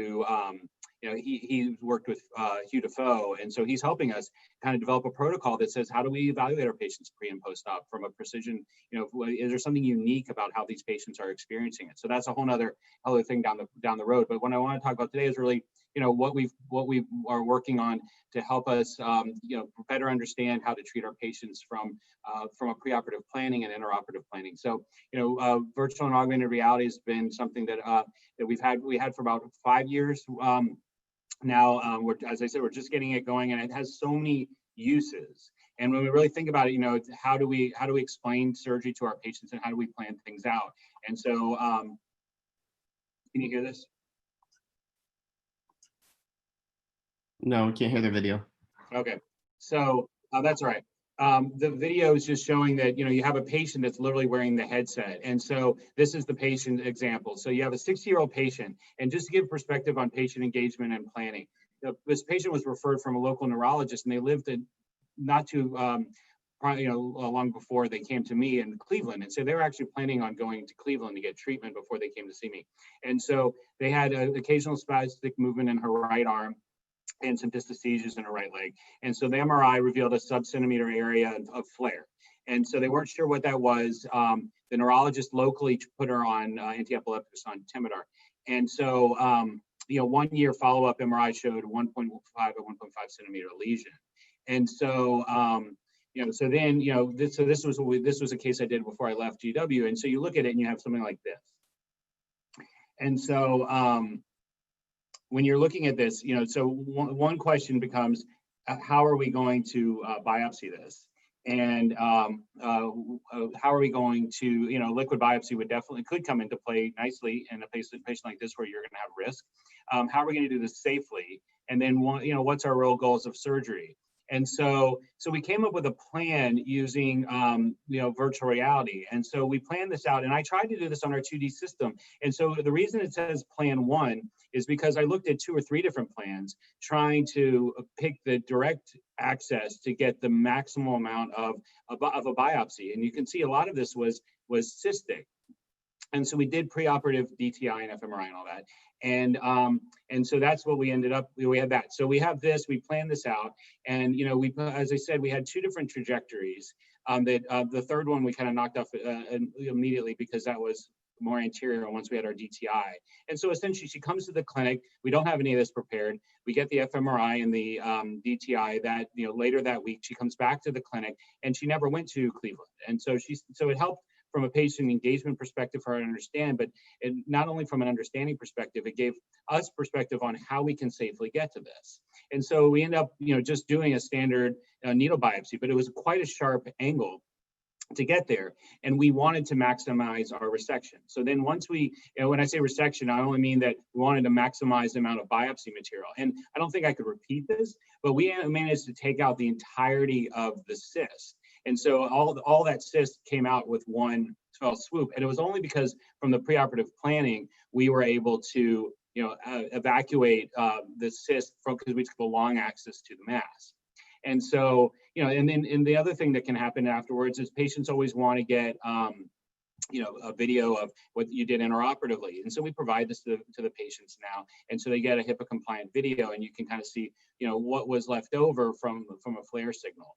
you know, he worked with Hugh Defoe, and so he's helping us kind of develop a protocol that says, how do we evaluate our patients pre and post-op from a precision, you know, is there something unique about how these patients are experiencing it? So that's a whole other thing down the road. But what I want to talk about today is really, you know, what we are working on to help us, you know, better understand how to treat our patients from a preoperative planning and intraoperative planning. So, you know, virtual and augmented reality has been something that that we had for about 5 years. Now, as I said, we're just getting it going, and it has so many uses. And when we really think about it, you know, how do we explain surgery to our patients, and how do we plan things out? And so, can you hear this? No, we can't hear the video. Okay, so that's all right. The video is just showing that, you know, you have a patient that's literally wearing the headset. And so this is the patient example. So you have a 60-year-old patient, and just to give perspective on patient engagement and planning, this patient was referred from a local neurologist, and they lived in not too, you know, long before they came to me in Cleveland. And so they were actually planning on going to Cleveland to get treatment before they came to see me. And so they had an occasional spastic movement in her right arm and some dysesthesias in her right leg. And so the MRI revealed a sub-centimeter area of flare. And so they weren't sure what that was. The neurologist locally put her on anti-epileptics, on Timidar. And so, you know, 1 year follow-up MRI showed 1.5 or 1.5 centimeter lesion. And so, you know, so then, you know, this was a case I did before I left GW. And so you look at it and you have something like this. And so, when you're looking at this, you know, so one question becomes, how are we going to biopsy this? And how are we going to, you know, liquid biopsy could come into play nicely in a patient like this where you're going to have risk. How are we going to do this safely? And then, you know, what's our real goals of surgery? And so we came up with a plan using, you know, virtual reality. And so we planned this out, and I tried to do this on our 2D system. And so the reason it says plan 1 is because I looked at 2 or 3 different plans, trying to pick the direct access to get the maximal amount of a biopsy. And you can see a lot of this was cystic. And so we did preoperative DTI and fMRI and all that. And so that's what we ended up, we had that. So we have this, we planned this out. And, you know, as I said, we had 2 different trajectories. The third one we kind of knocked off immediately because that was more anterior once we had our DTI. And so essentially she comes to the clinic, we don't have any of this prepared. We get the fMRI and the DTI that, you know, later that week, she comes back to the clinic, and she never went to Cleveland. And so so it helped from a patient engagement perspective for her to understand, but not only from an understanding perspective, it gave us perspective on how we can safely get to this. And so we end up, you know, just doing a standard needle biopsy, but it was quite a sharp angle to get there. And we wanted to maximize our resection. So then once we, you know, when I say resection, I only mean that we wanted to maximize the amount of biopsy material. And I don't think I could repeat this, but we managed to take out the entirety of the cyst. And so all that cyst came out with one fell swoop. And it was only because from the preoperative planning, we were able to, you know, evacuate the cyst because we took the long axis to the mass. And so, you know, and the other thing that can happen afterwards is patients always want to get, you know, a video of what you did intraoperatively. And so we provide this to the patients now. And so they get a HIPAA compliant video, and you can kind of see, you know, what was left over from a flare signal.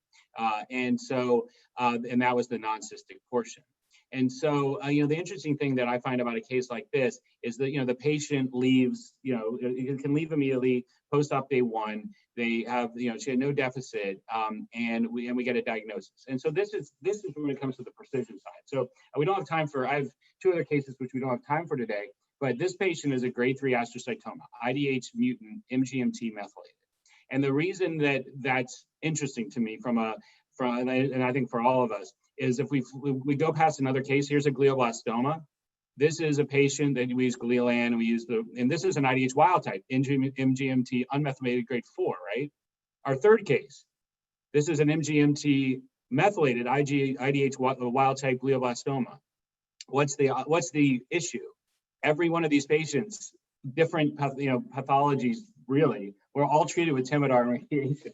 And so, and that was the non-cystic portion. And so, the interesting thing that I find about a case like this is that, the patient leaves, it can leave immediately post-op day 1. They have, she had no deficit, and we get a diagnosis. And so this is when it comes to the precision side. So we don't have time for, I have 2 other cases which we don't have time for today, but this patient is a grade 3 astrocytoma, IDH mutant, MGMT methylated. And the reason that that's interesting to me and I think for all of us, is if we go past another case, here's a glioblastoma. This is a patient that we use Gleolan, and this is an IDH wild type, MGMT unmethylated grade 4, right? Our third case, this is an MGMT methylated IDH wild type glioblastoma. What's the issue? Every one of these patients, different pathologies, really, we're all treated with Timidar and radiation.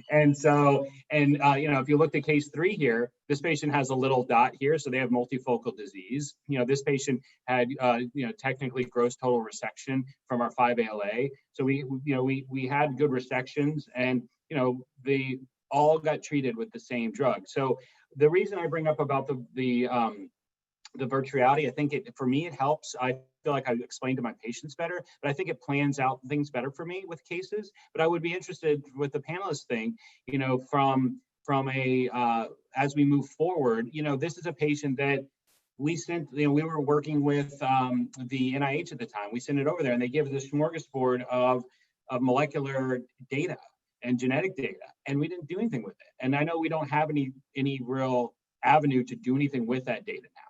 And so, if you looked at case 3 here, this patient has a little dot here, so they have multifocal disease. This patient had, technically gross total resection from our 5-ALA. So we had good resections, and they all got treated with the same drug. So the reason I bring up about the virtual reality, I think for me, it helps. I feel like I explained to my patients better, but I think it plans out things better for me with cases. But I would be interested with the panelist thing, from as we move forward, this is a patient that we sent, we were working with the NIH at the time. We sent it over there, and they gave us a smorgasbord of molecular data and genetic data, and we didn't do anything with it. And I know we don't have any real avenue to do anything with that data now.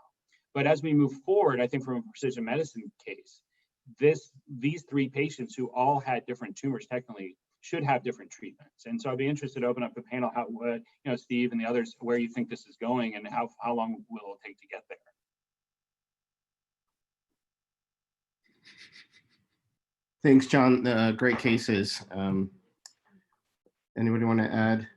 But as we move forward, I think from a precision medicine case, these 3 patients who all had different tumors technically should have different treatments. And so I'd be interested to open up the panel, Steve and the others, where you think this is going and how long will it take to get there? Thanks, John. Great cases. Anybody want to add?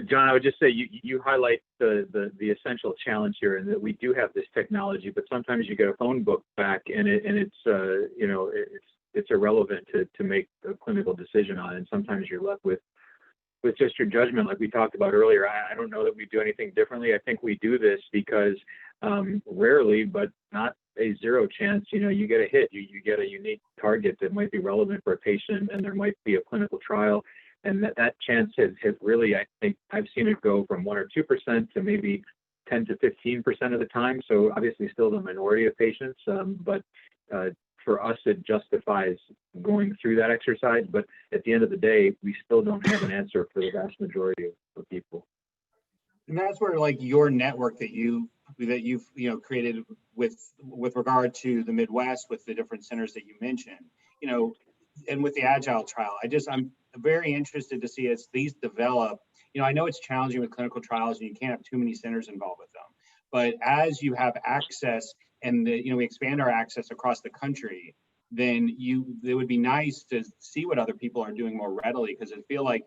John, I would just say you highlight the essential challenge here, and that we do have this technology, but sometimes you get a phone book back, and it's irrelevant to make a clinical decision on, and sometimes you're left with just your judgment, like we talked about earlier. I don't know that we do anything differently. I think we do this because rarely, but not a zero chance, you get a hit, you get a unique target that might be relevant for a patient, and there might be a clinical trial. And that chance has really, I think I've seen it go from 1 or 2% to maybe 10 to 15% of the time. So obviously still the minority of patients, but for us, it justifies going through that exercise. But at the end of the day, we still don't have an answer for the vast majority of people. And that's where, like, your network that you've created with regard to the Midwest, with the different centers that you mentioned, and with the Agile trial, I'm very interested to see as these develop. I know it's challenging with clinical trials, and you can't have too many centers involved with them. But as you have access, and we expand our access across the country, then it would be nice to see what other people are doing more readily, because I feel like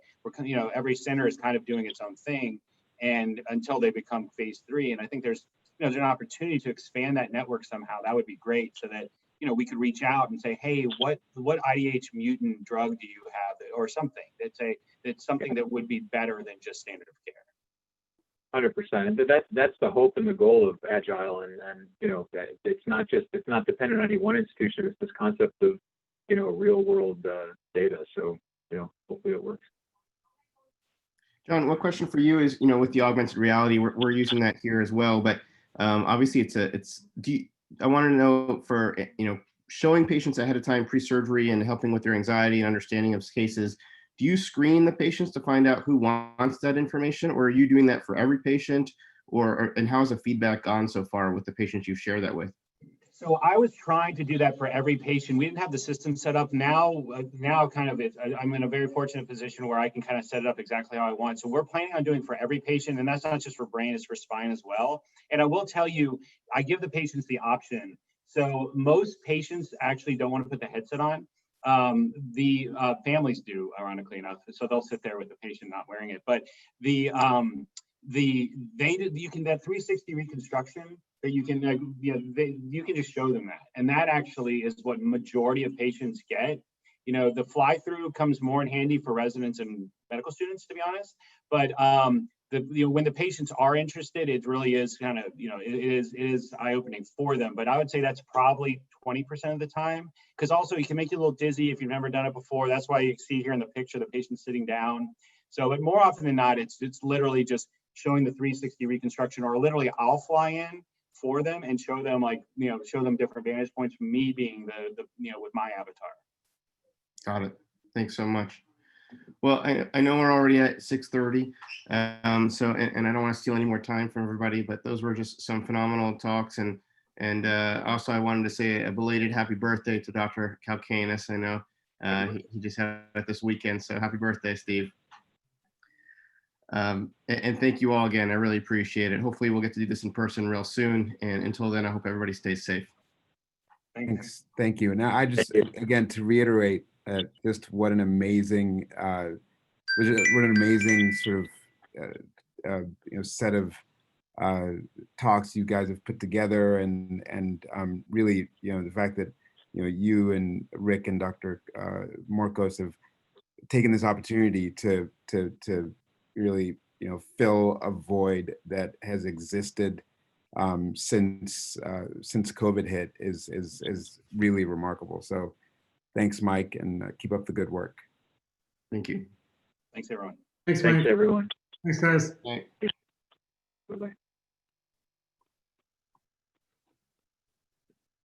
every center is kind of doing its own thing, and until they become phase 3. And I think there's an opportunity to expand that network somehow. That would be great, so that we could reach out and say, hey, what IDH mutant drug do you have, or something that's something that would be better than just standard of care. 100%. And that's the hope and the goal of Agile, and it's not dependent on any one institution. It's this concept of real world data. So hopefully it works. John, one question for you is, with the augmented reality, we're using that here as well, but obviously I want to know, for showing patients ahead of time pre-surgery and helping with their anxiety and understanding of cases, do you screen the patients to find out who wants that information, or are you doing that for every patient, and how has the feedback gone so far with the patients you share that with? So I was trying to do that for every patient. We didn't have the system set up. Now I'm in a very fortunate position where I can kind of set it up exactly how I want. So we're planning on doing for every patient, and that's not just for brain, it's for spine as well. And I will tell you, I give the patients the option. So most patients actually don't want to put the headset on. The families do, ironically enough. So they'll sit there with the patient not wearing it. But you can, that 360 reconstruction, that you can you can just show them that, and that actually is what majority of patients get. The fly through comes more in handy for residents and medical students, to be honest, but when the patients are interested, it really is kind of, it is eye-opening for them. But I would say that's probably 20% of the time, because also it can make you a little dizzy if you've never done it before. That's why you see here in the picture the patient sitting down. So, but more often than not, it's literally just showing the 360 reconstruction, or literally I'll fly in for them and show them, like, show them different vantage points from me being the with my avatar. Got it. Thanks so much. Well, I know we're already at 6:30, so and I don't want to steal any more time from everybody, but those were just some phenomenal talks, and also I wanted to say a belated happy birthday to Dr. Kalkanis. I know he just had it this weekend, so happy birthday, Steve. And thank you all again. I really appreciate it. Hopefully we'll get to do this in person real soon. And until then, I hope everybody stays safe. Thanks. Thank you. Now, I just, again, to reiterate, just what an amazing, sort of, set of talks you guys have put together, and really, the fact that, you and Rick and Dr. Morkos have taken this opportunity to really, fill a void that has existed since COVID hit is really remarkable. So thanks, Mike, and keep up the good work. Thank you. Thanks, everyone. Thanks, Mike. Thanks, everyone. Thanks, guys. Bye. Bye-bye.